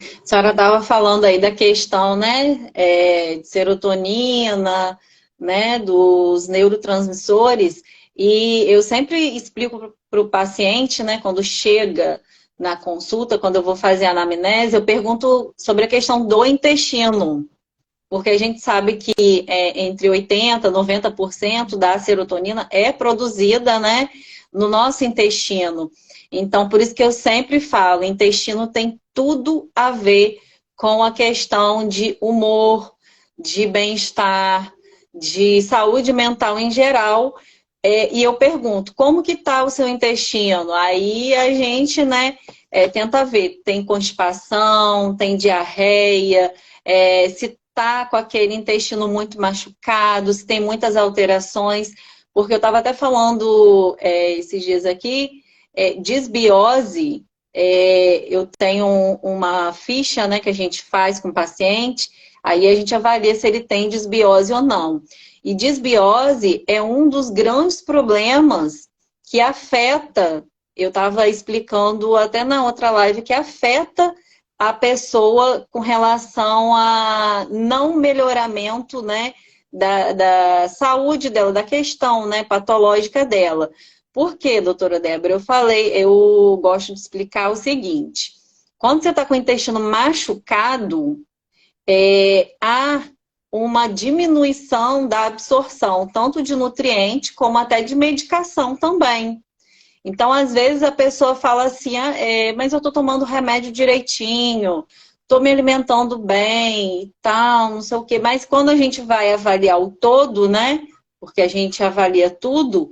A senhora estava falando aí da questão, né, de serotonina, né, dos neurotransmissores, e eu sempre explico para o paciente, né, quando chega na consulta, quando eu vou fazer a anamnese, eu pergunto sobre a questão do intestino, porque a gente sabe que entre 80% e 90% da serotonina é produzida, né, no nosso intestino. Então, por isso que eu sempre falo, intestino tem tudo a ver com a questão de humor, de bem-estar, de saúde mental em geral. E eu pergunto, como que está o seu intestino? Aí a gente, né, tenta ver, tem constipação, tem diarreia, se está com aquele intestino muito machucado, se tem muitas alterações, porque eu estava até falando esses dias aqui, disbiose, eu tenho uma ficha, né, que a gente faz com o paciente, aí a gente avalia se ele tem disbiose ou não. E disbiose é um dos grandes problemas que afeta, eu estava explicando até na outra live, que afeta a pessoa com relação a não melhoramento, né, da saúde dela, da questão, né, patológica dela. Por quê, doutora Débora? Eu gosto de explicar o seguinte: quando você está com o intestino machucado, há uma diminuição da absorção, tanto de nutriente como até de medicação também. Então, às vezes, a pessoa fala assim, mas eu estou tomando remédio direitinho, estou me alimentando bem e tal, não sei o quê. Mas quando a gente vai avaliar o todo, né? Porque a gente avalia tudo,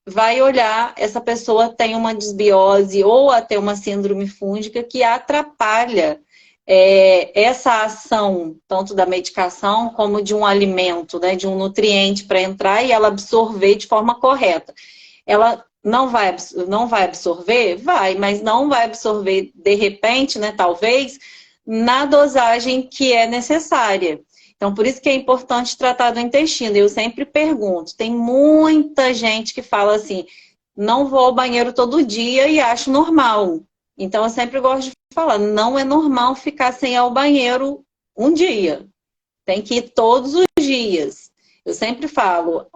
vai olhar, essa pessoa tem uma desbiose ou até uma síndrome fúngica que atrapalha essa ação, tanto da medicação como de um alimento, né, de um nutriente para entrar e ela absorver de forma correta. Ela não vai absorver? Vai, mas não vai absorver de repente, né, talvez, na dosagem que é necessária. Então, por isso que é importante tratar do intestino. Eu sempre pergunto, tem muita gente que fala assim, não vou ao banheiro todo dia e acho normal. Então, eu sempre gosto de falar, não é normal ficar sem ir ao banheiro um dia. Tem que ir todos os dias. Eu sempre falo,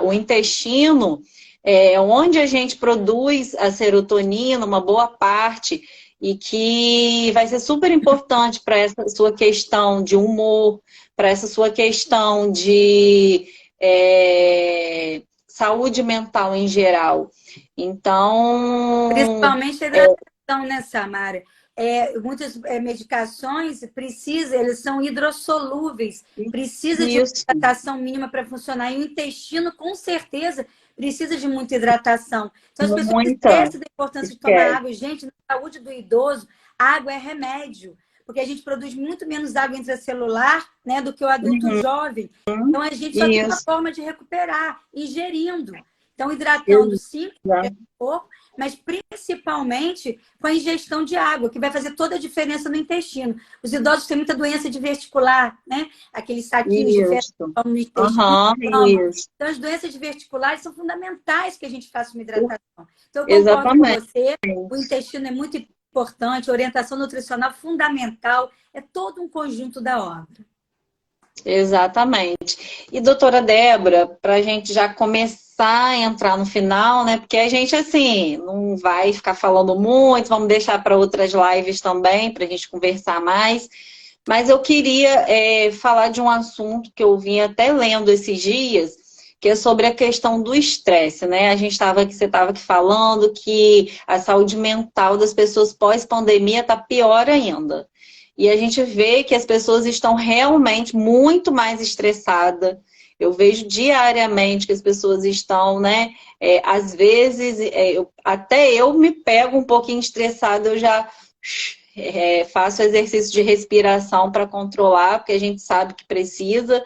o intestino é onde a gente produz a serotonina, uma boa parte, e que vai ser super importante para essa sua questão de humor, para essa sua questão de saúde mental em geral. Então, Principalmente a hidratação, né, Samara? Muitas medicações eles são hidrossolúveis, precisa de isso, hidratação mínima para funcionar. E o intestino, com certeza, precisa de muita hidratação. Então, as pessoas muita. esquecem da importância de tomar Esquece. água. Gente, na saúde do idoso, água é remédio, porque a gente produz muito menos água intracelular, né, do que o adulto Uhum, jovem. Então, a gente só tem uma isso. forma de recuperar, ingerindo. Então, hidratando 5 Exato. corpo, mas principalmente com a ingestão de água, que vai fazer toda a diferença no intestino. Os idosos têm muita doença diverticular, né? Aqueles saquinhos de ferro Isso. no intestino. Aham, isso. Então, as doenças diverticulares são fundamentais que a gente faça uma hidratação. Então, eu concordo com Exatamente. você, o intestino é muito importante, a orientação nutricional fundamental, é todo um conjunto da obra. Exatamente. E doutora Débora, para a gente já começar a entrar no final, né? Porque a gente, assim, não vai ficar falando muito, vamos deixar para outras lives também, para a gente conversar mais. Mas eu queria falar de um assunto que eu vim até lendo esses dias, que é sobre a questão do estresse, né? Você estava aqui falando que a saúde mental das pessoas pós-pandemia está pior ainda. E a gente vê que as pessoas estão realmente muito mais estressadas. Eu vejo diariamente que as pessoas estão, né? Às vezes, até eu me pego um pouquinho estressada, eu já faço exercício de respiração para controlar, porque a gente sabe que precisa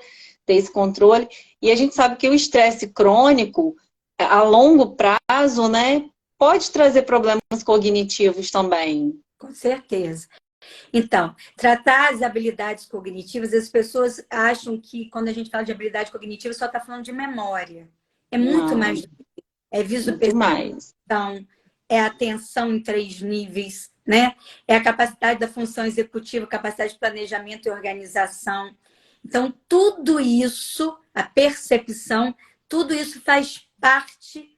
ter esse controle. E a gente sabe que o estresse crônico, a longo prazo, né, pode trazer problemas cognitivos também. Com certeza. Então, tratar as habilidades cognitivas, as pessoas acham que quando a gente fala de habilidade cognitiva, só está falando de memória. É muito Não, mais do que isso. É muito mais. visualização, é atenção em 3 níveis, né? É a capacidade da função executiva, capacidade de planejamento e organização. Então, tudo isso, a percepção, tudo isso faz parte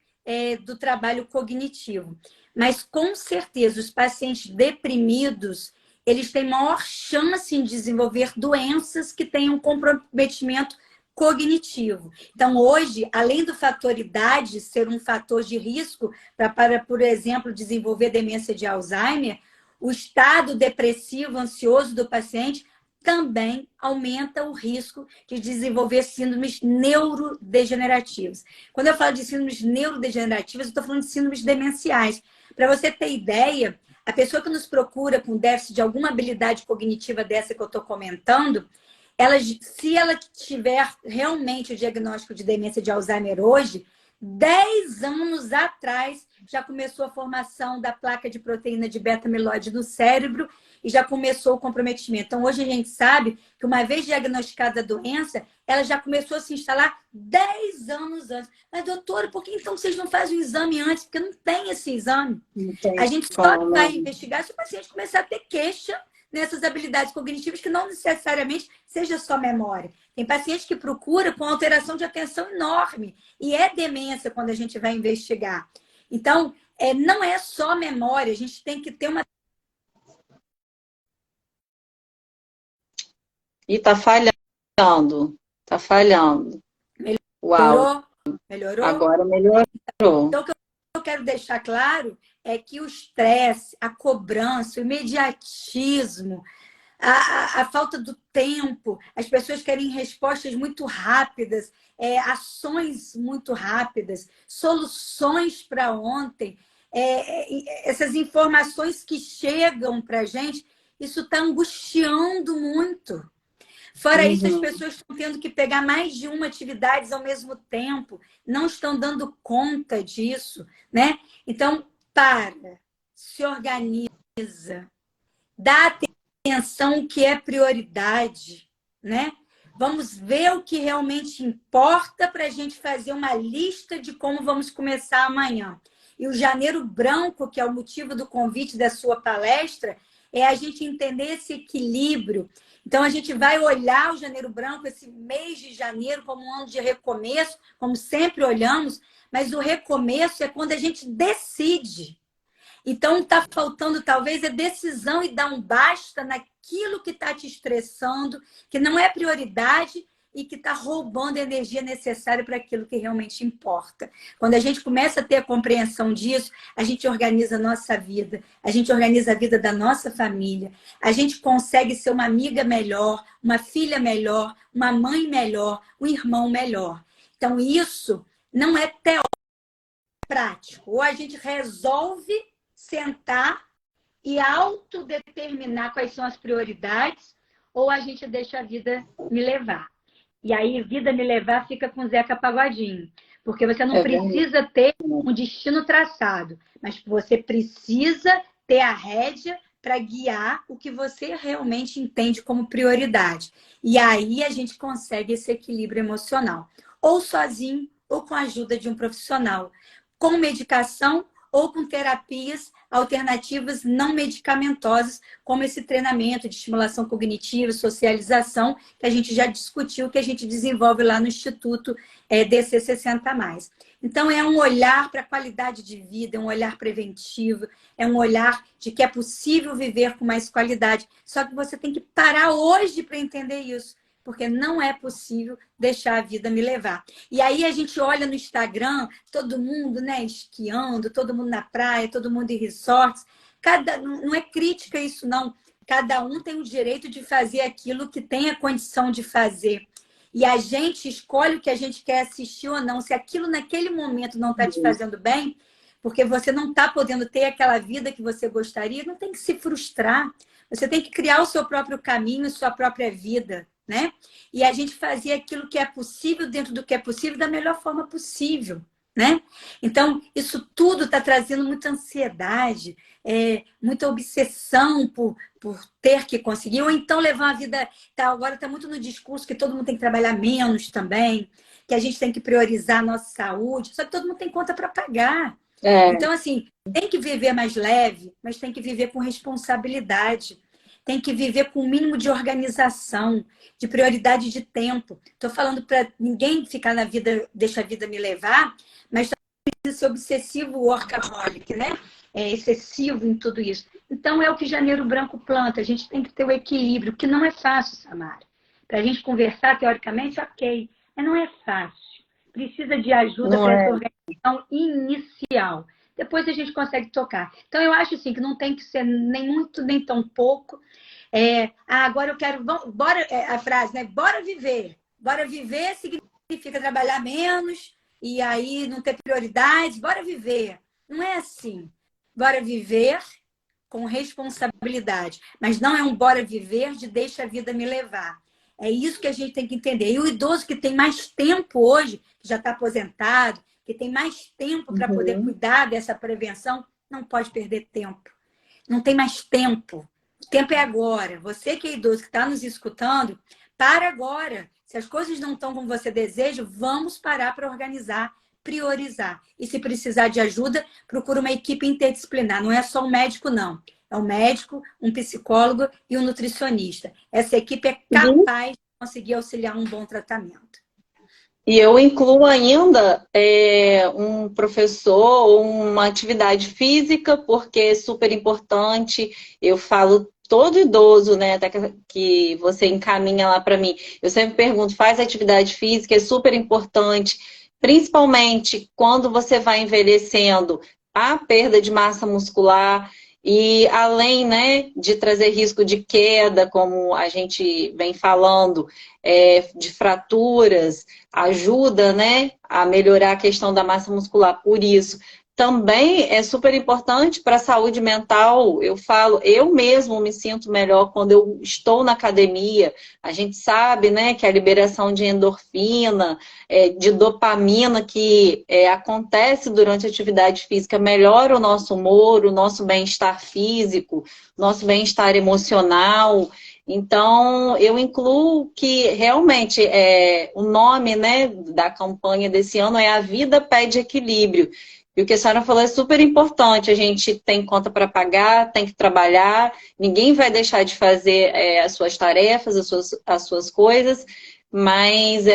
do trabalho cognitivo. Mas, com certeza, os pacientes deprimidos, eles têm maior chance em desenvolver doenças que tenham comprometimento cognitivo. Então, hoje, além do fator idade ser um fator de risco para, por exemplo, desenvolver demência de Alzheimer, o estado depressivo, ansioso do paciente também aumenta o risco de desenvolver síndromes neurodegenerativas. Quando eu falo de síndromes neurodegenerativas, eu estou falando de síndromes demenciais. Para você ter ideia, a pessoa que nos procura com déficit de alguma habilidade cognitiva dessa que eu estou comentando, Se ela tiver realmente o diagnóstico de demência de Alzheimer hoje, 10 anos atrás já começou a formação da placa de proteína de beta-amiloide no cérebro e já começou o comprometimento. Então, hoje a gente sabe que uma vez diagnosticada a doença, ela já começou a se instalar 10 anos antes. Mas, doutora, por que então vocês não fazem o exame antes? Porque não tem esse exame. A gente só vai investigar se o paciente começar a ter queixa nessas habilidades cognitivas que não necessariamente seja só memória. Tem paciente que procura com alteração de atenção enorme e é demência quando a gente vai investigar. Então, não é só memória, a gente tem que ter uma... E tá falhando, tá falhando. Melhorou? Melhorou? Agora melhorou. Então, o que eu quero deixar claro é que o estresse, a cobrança, o imediatismo, a falta do tempo, as pessoas querem respostas muito rápidas, ações muito rápidas, soluções para ontem, essas informações que chegam para a gente, isso está angustiando muito. Fora isso, as pessoas estão tendo que pegar mais de uma atividade ao mesmo tempo, não estão dando conta disso, né? Então, se organiza, dá atenção o que é prioridade, né? Vamos ver o que realmente importa para a gente fazer uma lista de como vamos começar amanhã. E o Janeiro Branco, que é o motivo do convite da sua palestra, é a gente entender esse equilíbrio. Então, a gente vai olhar o Janeiro Branco, esse mês de janeiro, como um ano de recomeço, como sempre olhamos, mas o recomeço é quando a gente decide. Então, está faltando, talvez, a decisão e dar um basta naquilo que está te estressando, que não é prioridade e que está roubando a energia necessária para aquilo que realmente importa. Quando a gente começa a ter a compreensão disso, a gente organiza a nossa vida, a gente organiza a vida da nossa família, a gente consegue ser uma amiga melhor, uma filha melhor, uma mãe melhor, um irmão melhor. Então, isso não é teórico, é prático. Ou a gente resolve sentar e autodeterminar quais são as prioridades, ou a gente deixa a vida me levar. E aí, vida me levar fica com Zeca Pagodinho. Porque você não precisa ter um destino traçado, mas você precisa ter a rédea para guiar o que você realmente entende como prioridade. E aí a gente consegue esse equilíbrio emocional. Ou sozinho, ou com a ajuda de um profissional. Com medicação ou com terapias alternativas não medicamentosas, como esse treinamento de estimulação cognitiva, socialização, que a gente já discutiu, que a gente desenvolve lá no Instituto DC 60+. Então, é um olhar para a qualidade de vida, é um olhar preventivo, é um olhar de que é possível viver com mais qualidade. Só que você tem que parar hoje para entender isso, porque não é possível deixar a vida me levar. E aí a gente olha no Instagram, todo mundo, né, esquiando, todo mundo na praia, todo mundo em resorts. Não é crítica isso, não. Cada um tem o direito de fazer aquilo que tem a condição de fazer. E a gente escolhe o que a gente quer assistir ou não. Se aquilo naquele momento não está te fazendo bem, porque você não está podendo ter aquela vida que você gostaria, não tem que se frustrar. Você tem que criar o seu próprio caminho, sua própria vida, né? E a gente fazia aquilo que é possível dentro do que é possível da melhor forma possível, né? Então, isso tudo está trazendo muita ansiedade, muita obsessão por ter que conseguir, ou então levar uma vida... agora está muito no discurso que todo mundo tem que trabalhar menos também, que a gente tem que priorizar a nossa saúde, só que todo mundo tem conta para pagar. Então, assim, tem que viver mais leve, mas tem que viver com responsabilidade. Tem que viver com o mínimo de organização, de prioridade de tempo. Estou falando para ninguém ficar na vida, deixa a vida me levar, mas também ser obsessivo workaholic, né? É excessivo em tudo isso. Então, é o que Janeiro Branco planta. A gente tem que ter o equilíbrio, que não é fácil, Samara. Para a gente conversar, teoricamente, ok. Mas não é fácil. Precisa de ajuda para essa organização inicial. Depois a gente consegue tocar. Então, eu acho assim, que não tem que ser nem muito, nem tão pouco. Agora eu quero... Bora, a frase, né? Bora viver. Bora viver significa trabalhar menos e aí não ter prioridades. Bora viver. Não é assim. Bora viver com responsabilidade. Mas não é um bora viver de deixa a vida me levar. É isso que a gente tem que entender. E o idoso que tem mais tempo hoje, que já está aposentado, que tem mais tempo para poder cuidar dessa prevenção, não pode perder tempo. Não tem mais tempo. O tempo é agora. Você que é idoso, que está nos escutando, para agora. Se as coisas não estão como você deseja, vamos parar para organizar, priorizar. E se precisar de ajuda, procura uma equipe interdisciplinar. Não é só um médico, não. É um médico, um psicólogo e um nutricionista. Essa equipe é capaz de conseguir auxiliar um bom tratamento. E eu incluo ainda um professor ou uma atividade física, porque é super importante. Eu falo todo idoso, né, até que você encaminha lá para mim. Eu sempre pergunto, faz atividade física, é super importante, principalmente quando você vai envelhecendo, a perda de massa muscular. E além, né, de trazer risco de queda, como a gente vem falando, de fraturas, ajuda, né, a melhorar a questão da massa muscular. Por isso, também é super importante para a saúde mental. Eu falo, eu mesmo me sinto melhor quando eu estou na academia. A gente sabe, né, que a liberação de endorfina, de dopamina que acontece durante a atividade física melhora o nosso humor, o nosso bem-estar físico, nosso bem-estar emocional. Então, eu incluo que realmente o nome, né, da campanha desse ano é A Vida Pede Equilíbrio. E o que a senhora falou é super importante. A gente tem conta para pagar, tem que trabalhar, ninguém vai deixar de fazer as suas tarefas, as suas coisas, mas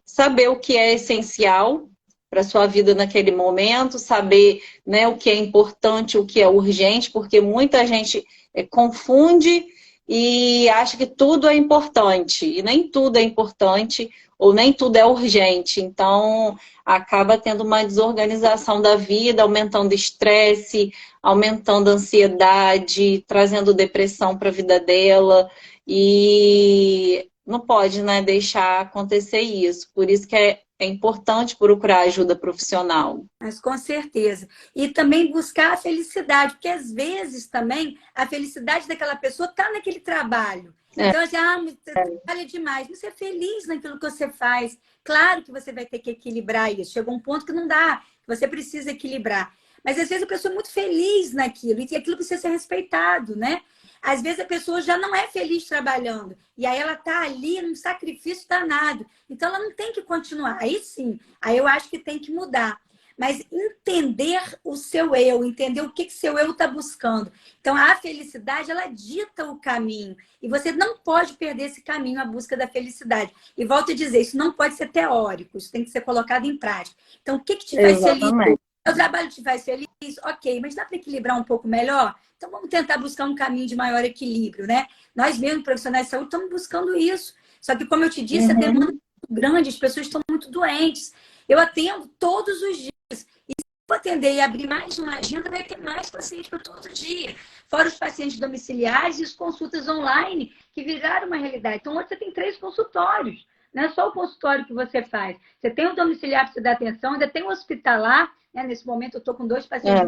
saber o que é essencial para a sua vida naquele momento, saber, né, o que é importante, o que é urgente, porque muita gente confunde e acha que tudo é importante, e nem tudo é importante, ou nem tudo é urgente. Então, acaba tendo uma desorganização da vida, aumentando estresse, aumentando ansiedade, trazendo depressão para a vida dela. E não pode, né, deixar acontecer isso. Por isso que é importante procurar ajuda profissional. Mas com certeza. E também buscar a felicidade, porque às vezes também a felicidade daquela pessoa está naquele trabalho. Então, assim, você trabalha demais, mas você é feliz naquilo que você faz. Claro que você vai ter que equilibrar isso. Chegou um ponto que não dá, que você precisa equilibrar. Mas às vezes a pessoa é muito feliz naquilo, e aquilo precisa ser respeitado, né? Às vezes a pessoa já não é feliz trabalhando, e aí ela está ali num sacrifício danado. Então ela não tem que continuar. Aí sim, aí eu acho que tem que mudar. Mas entender o seu eu, entender o que seu eu está buscando. Então, a felicidade, ela dita o caminho. E você não pode perder esse caminho, a busca da felicidade. E volto a dizer, isso não pode ser teórico, isso tem que ser colocado em prática. Então, o que te faz feliz? O trabalho te faz feliz? Ok, mas dá para equilibrar um pouco melhor? Então, vamos tentar buscar um caminho de maior equilíbrio, né? Nós mesmos, profissionais de saúde, estamos buscando isso. Só que, como eu te disse, a demanda é muito grande, as pessoas estão muito doentes. Eu atendo todos os dias. E se eu atender e abrir mais uma agenda, vai ter mais pacientes para todo dia. Fora os pacientes domiciliares e as consultas online, que viraram uma realidade. Então, hoje você tem 3 consultórios. Não é só o consultório que você faz. Você tem o domiciliar para você dar atenção, ainda tem o hospitalar. Né? Nesse momento, eu estou com 2 pacientes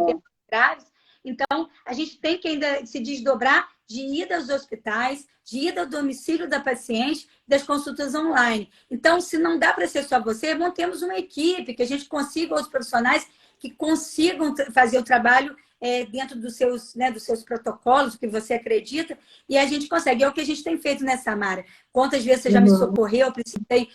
graves. Então, a gente tem que ainda se desdobrar de ida aos hospitais, de ida ao domicílio da paciente, das consultas online. Então, se não dá para ser só você, montemos uma equipe, que a gente consiga os profissionais que consigam fazer o trabalho dentro dos seus protocolos, que você acredita, e a gente consegue. É o que a gente tem feito nessa Samara. Quantas vezes você já me socorreu, eu precisei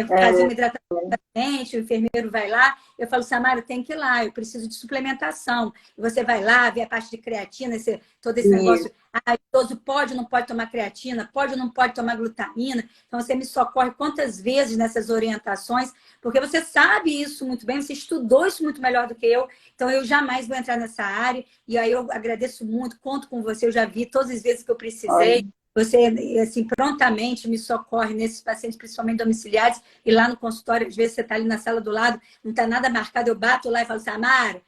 fazer uma hidratação do paciente, o enfermeiro vai lá, eu falo, Samara, tem que ir lá, eu preciso de suplementação. E você vai lá, vê a parte de creatina, todo esse negócio. O idoso pode ou não pode tomar creatina, pode ou não pode tomar glutamina. Então, você me socorre quantas vezes nessas orientações, porque você sabe isso muito bem, você estudou isso muito melhor do que eu. Então, eu jamais vou entrar nessa área. E aí, eu agradeço muito, conto com você. Eu já vi todas as vezes que eu precisei. Você, assim, prontamente me socorre nesses pacientes, principalmente domiciliares, e lá no consultório, às vezes você está ali na sala do lado, não está nada marcado, eu bato lá e falo, Samara,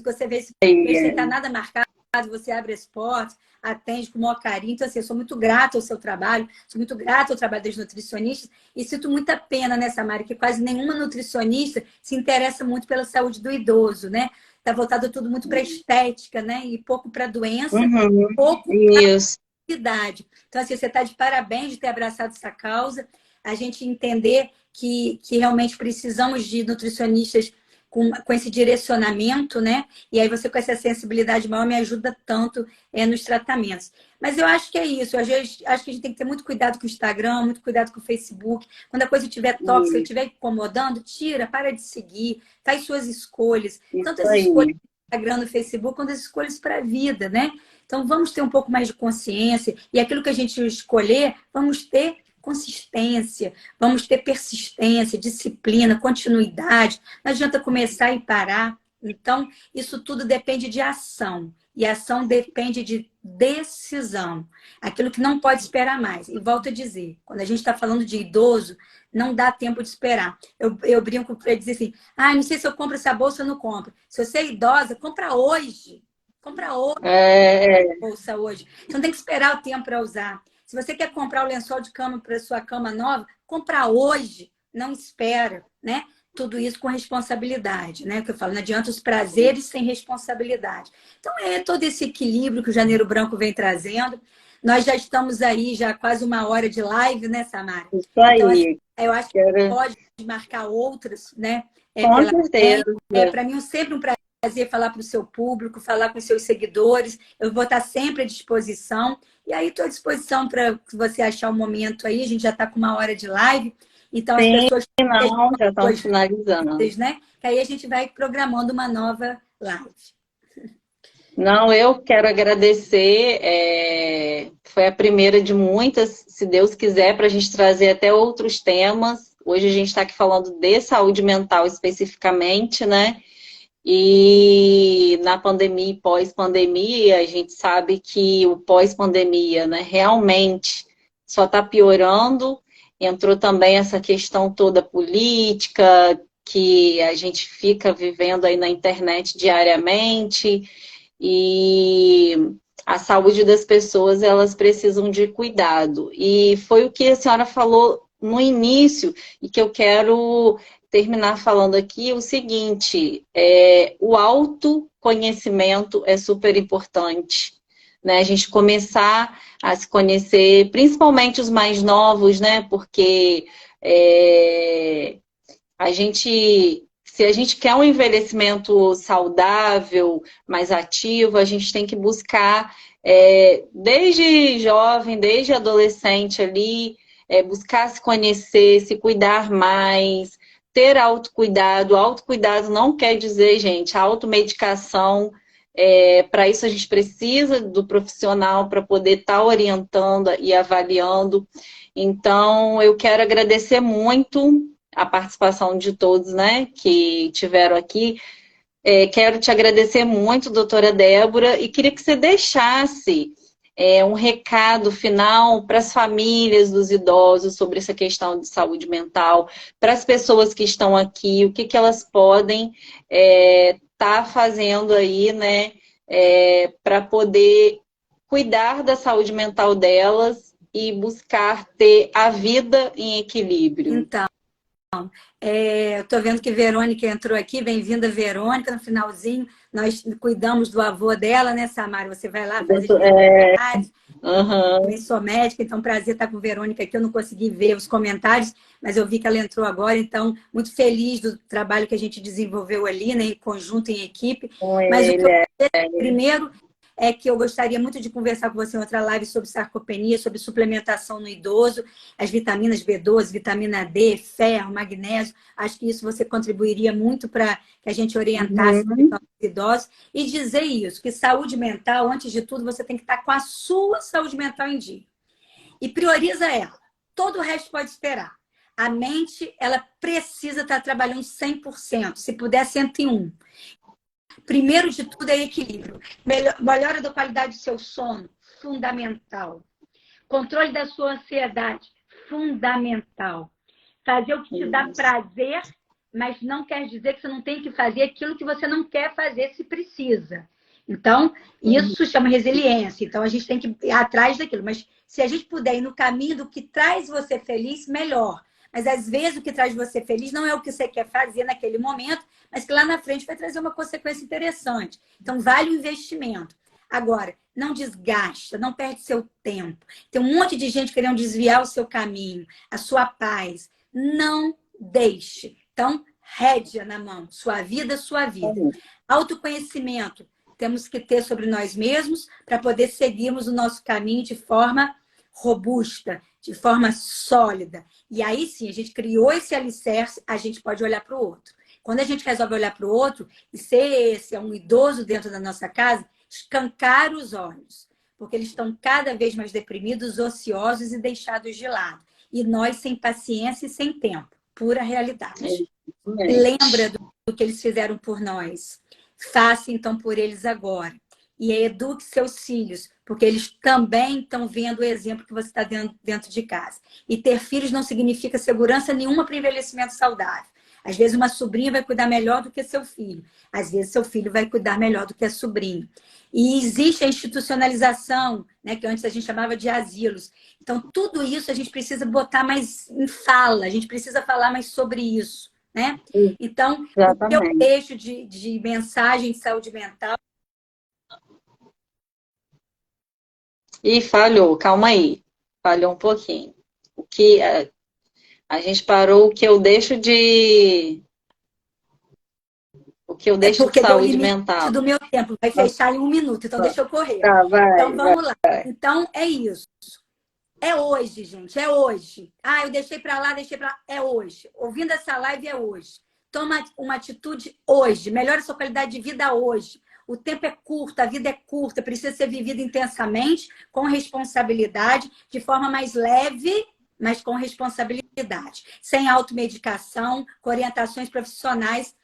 você vê se não está nada marcado, você abre as portas, atende com o maior carinho. Então, assim, eu sou muito grata ao seu trabalho, sou muito grata ao trabalho das nutricionistas, e sinto muita pena, né, Samara, que quase nenhuma nutricionista se interessa muito pela saúde do idoso, né? Está voltado tudo muito para estética, né? E pouco para doença, pouco Isso. idade. Então, assim, você está de parabéns de ter abraçado essa causa, a gente entender que realmente precisamos de nutricionistas com esse direcionamento, né? E aí você com essa sensibilidade maior me ajuda tanto nos tratamentos. Mas eu acho que é isso. Acho que a gente tem que ter muito cuidado com o Instagram, muito cuidado com o Facebook. Quando a coisa estiver tóxica, estiver incomodando, tira, para de seguir, faz suas escolhas. Tanto Isso as escolhas aí. no Instagram, no Facebook, quanto as escolhas para a vida, né? Então vamos ter um pouco mais de consciência. E aquilo que a gente escolher, vamos ter consistência, vamos ter persistência, disciplina, continuidade. Não adianta começar e parar. Então, isso tudo depende de ação. E ação depende de decisão. Aquilo que não pode esperar mais. E volto a dizer, quando a gente está falando de idoso, não dá tempo de esperar. Eu brinco para dizer assim, não sei se eu compro essa bolsa ou não compro. Se você é idosa, compra hoje. Compra hoje a bolsa hoje. Você não tem que esperar o tempo para usar. Se você quer comprar o lençol de cama para sua cama nova, compra hoje, não espera, né? Tudo isso com responsabilidade, né? Que eu falo, não adianta os prazeres sem responsabilidade. Então, é todo esse equilíbrio que o Janeiro Branco vem trazendo. Nós já estamos aí, já quase 1 hora de live, né, Samara? Isso Então, assim, aí. eu acho que Quero... pode marcar outras, né? Com Pela frente. certeza. Para mim, é sempre um prazer falar para o seu público, falar com os seus seguidores. Eu vou estar sempre à disposição. E aí, estou à disposição para você achar um momento aí. A gente já está com 1 hora de live. Então, as Sim, pessoas não, já estamos suas finalizando. dúvidas, né? Que aí a gente vai programando uma nova live. Não, eu quero agradecer. Foi a primeira de muitas, se Deus quiser, para a gente trazer até outros temas. Hoje a gente está aqui falando de saúde mental especificamente, né? E na pandemia e pós-pandemia, a gente sabe que o pós-pandemia, né, realmente só está piorando. Entrou também essa questão toda política, que a gente fica vivendo aí na internet diariamente. E a saúde das pessoas, elas precisam de cuidado. E foi o que a senhora falou no início, e que eu quero terminar falando aqui o seguinte, o autoconhecimento é super importante, né? A gente começar a se conhecer, principalmente os mais novos, né? Porque a gente, se a gente quer um envelhecimento saudável, mais ativo, a gente tem que buscar, desde jovem, desde adolescente ali, buscar se conhecer, se cuidar mais, ter autocuidado. Autocuidado não quer dizer, gente, automedicação. Para isso a gente precisa do profissional para poder estar orientando e avaliando. Então, eu quero agradecer muito a participação de todos, né, que tiveram aqui. Quero te agradecer muito, doutora Débora, e queria que você deixasse um recado final para as famílias dos idosos sobre essa questão de saúde mental, para as pessoas que estão aqui, o que elas podem estar fazendo aí, né, para poder cuidar da saúde mental delas e buscar ter a vida em equilíbrio. Então, eu estou vendo que Verônica entrou aqui. Bem-vinda, Verônica. No finalzinho, nós cuidamos do avô dela, né, Samara? Você vai lá fazer comentários. Eu também sou médica, então prazer estar com Verônica aqui. Eu não consegui ver os comentários, mas eu vi que ela entrou agora. Então, muito feliz do trabalho que a gente desenvolveu ali, né, em conjunto, em equipe. Mas o que eu primeiro é que eu gostaria muito de conversar com você em outra live sobre sarcopenia, sobre suplementação no idoso, as vitaminas B12, vitamina D, ferro, magnésio. Acho que isso você contribuiria muito para que a gente orientasse os idosos. E dizer isso, que saúde mental, antes de tudo, você tem que estar com a sua saúde mental em dia. E prioriza ela. Todo o resto pode esperar. A mente, ela precisa estar trabalhando 100%, se puder 101%. Primeiro de tudo é equilíbrio. Melhora da qualidade do seu sono, fundamental. Controle da sua ansiedade, fundamental. Fazer o que te dá prazer, mas não quer dizer que você não tem que fazer aquilo que você não quer fazer se precisa. Então, isso chama resiliência. Então, a gente tem que ir atrás daquilo. Mas se a gente puder ir no caminho do que traz você feliz, melhor. Mas, às vezes, o que traz você feliz não é o que você quer fazer naquele momento, mas que lá na frente vai trazer uma consequência interessante. Então, vale o investimento. Agora, não desgasta, não perde seu tempo. Tem um monte de gente querendo desviar o seu caminho, a sua paz. Não deixe. Então, rédea na mão, sua vida, sua vida. Autoconhecimento temos que ter sobre nós mesmos para poder seguirmos o nosso caminho de forma robusta, de forma sólida. E aí sim, a gente criou esse alicerce, a gente pode olhar para o outro. Quando a gente resolve olhar para o outro, e ser esse um idoso dentro da nossa casa, escancar os olhos, porque eles estão cada vez mais deprimidos, ociosos e deixados de lado. E nós sem paciência e sem tempo. Pura realidade. Lembra do que eles fizeram por nós. Faça então por eles agora. E eduque seus filhos, porque eles também estão vendo o exemplo que você está dentro de casa. E ter filhos não significa segurança nenhuma para envelhecimento saudável. Às vezes uma sobrinha vai cuidar melhor do que seu filho. Às vezes seu filho vai cuidar melhor do que a sobrinha. E existe a institucionalização, né, que antes a gente chamava de asilos. Então, tudo isso a gente precisa botar mais em fala, a gente precisa falar mais sobre isso, né? Então, exatamente. o que eu deixo de mensagem de saúde mental... Ih, falhou, calma aí. Falhou um pouquinho. O que a gente parou, o que eu É deixo de porque deu o saúde limite mental. do meu tempo, vai fechar em 1 minuto, então deixa eu correr. Tá, vai, Então, vamos lá. Então, é isso. É hoje, gente, é hoje. Ah, eu deixei para lá, deixei para lá. É hoje. Ouvindo essa live é hoje. Toma uma atitude hoje. Melhore sua qualidade de vida hoje. O tempo é curto, a vida é curta, precisa ser vivida intensamente, com responsabilidade, de forma mais leve, mas com responsabilidade. Sem automedicação, com orientações profissionais.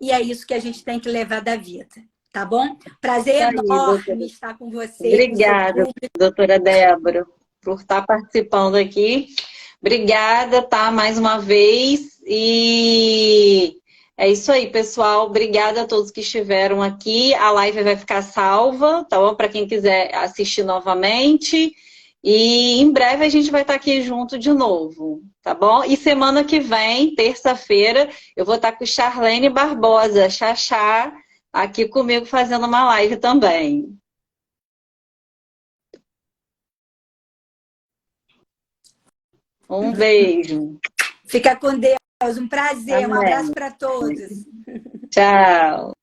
E é isso que a gente tem que levar da vida. Tá bom? Prazer enorme estar com você. Obrigada, doutora Débora, por estar participando aqui. Obrigada, tá? Mais uma vez. E é isso aí, pessoal. Obrigada a todos que estiveram aqui. A live vai ficar salva, tá bom? Para quem quiser assistir novamente. E em breve a gente vai estar aqui junto de novo, tá bom? E semana que vem, terça-feira, eu vou estar com Charlene Barbosa, Xaxá, aqui comigo fazendo uma live também. Um beijo. Fica com Deus. Um prazer. Amém. Um abraço para todos. Tchau.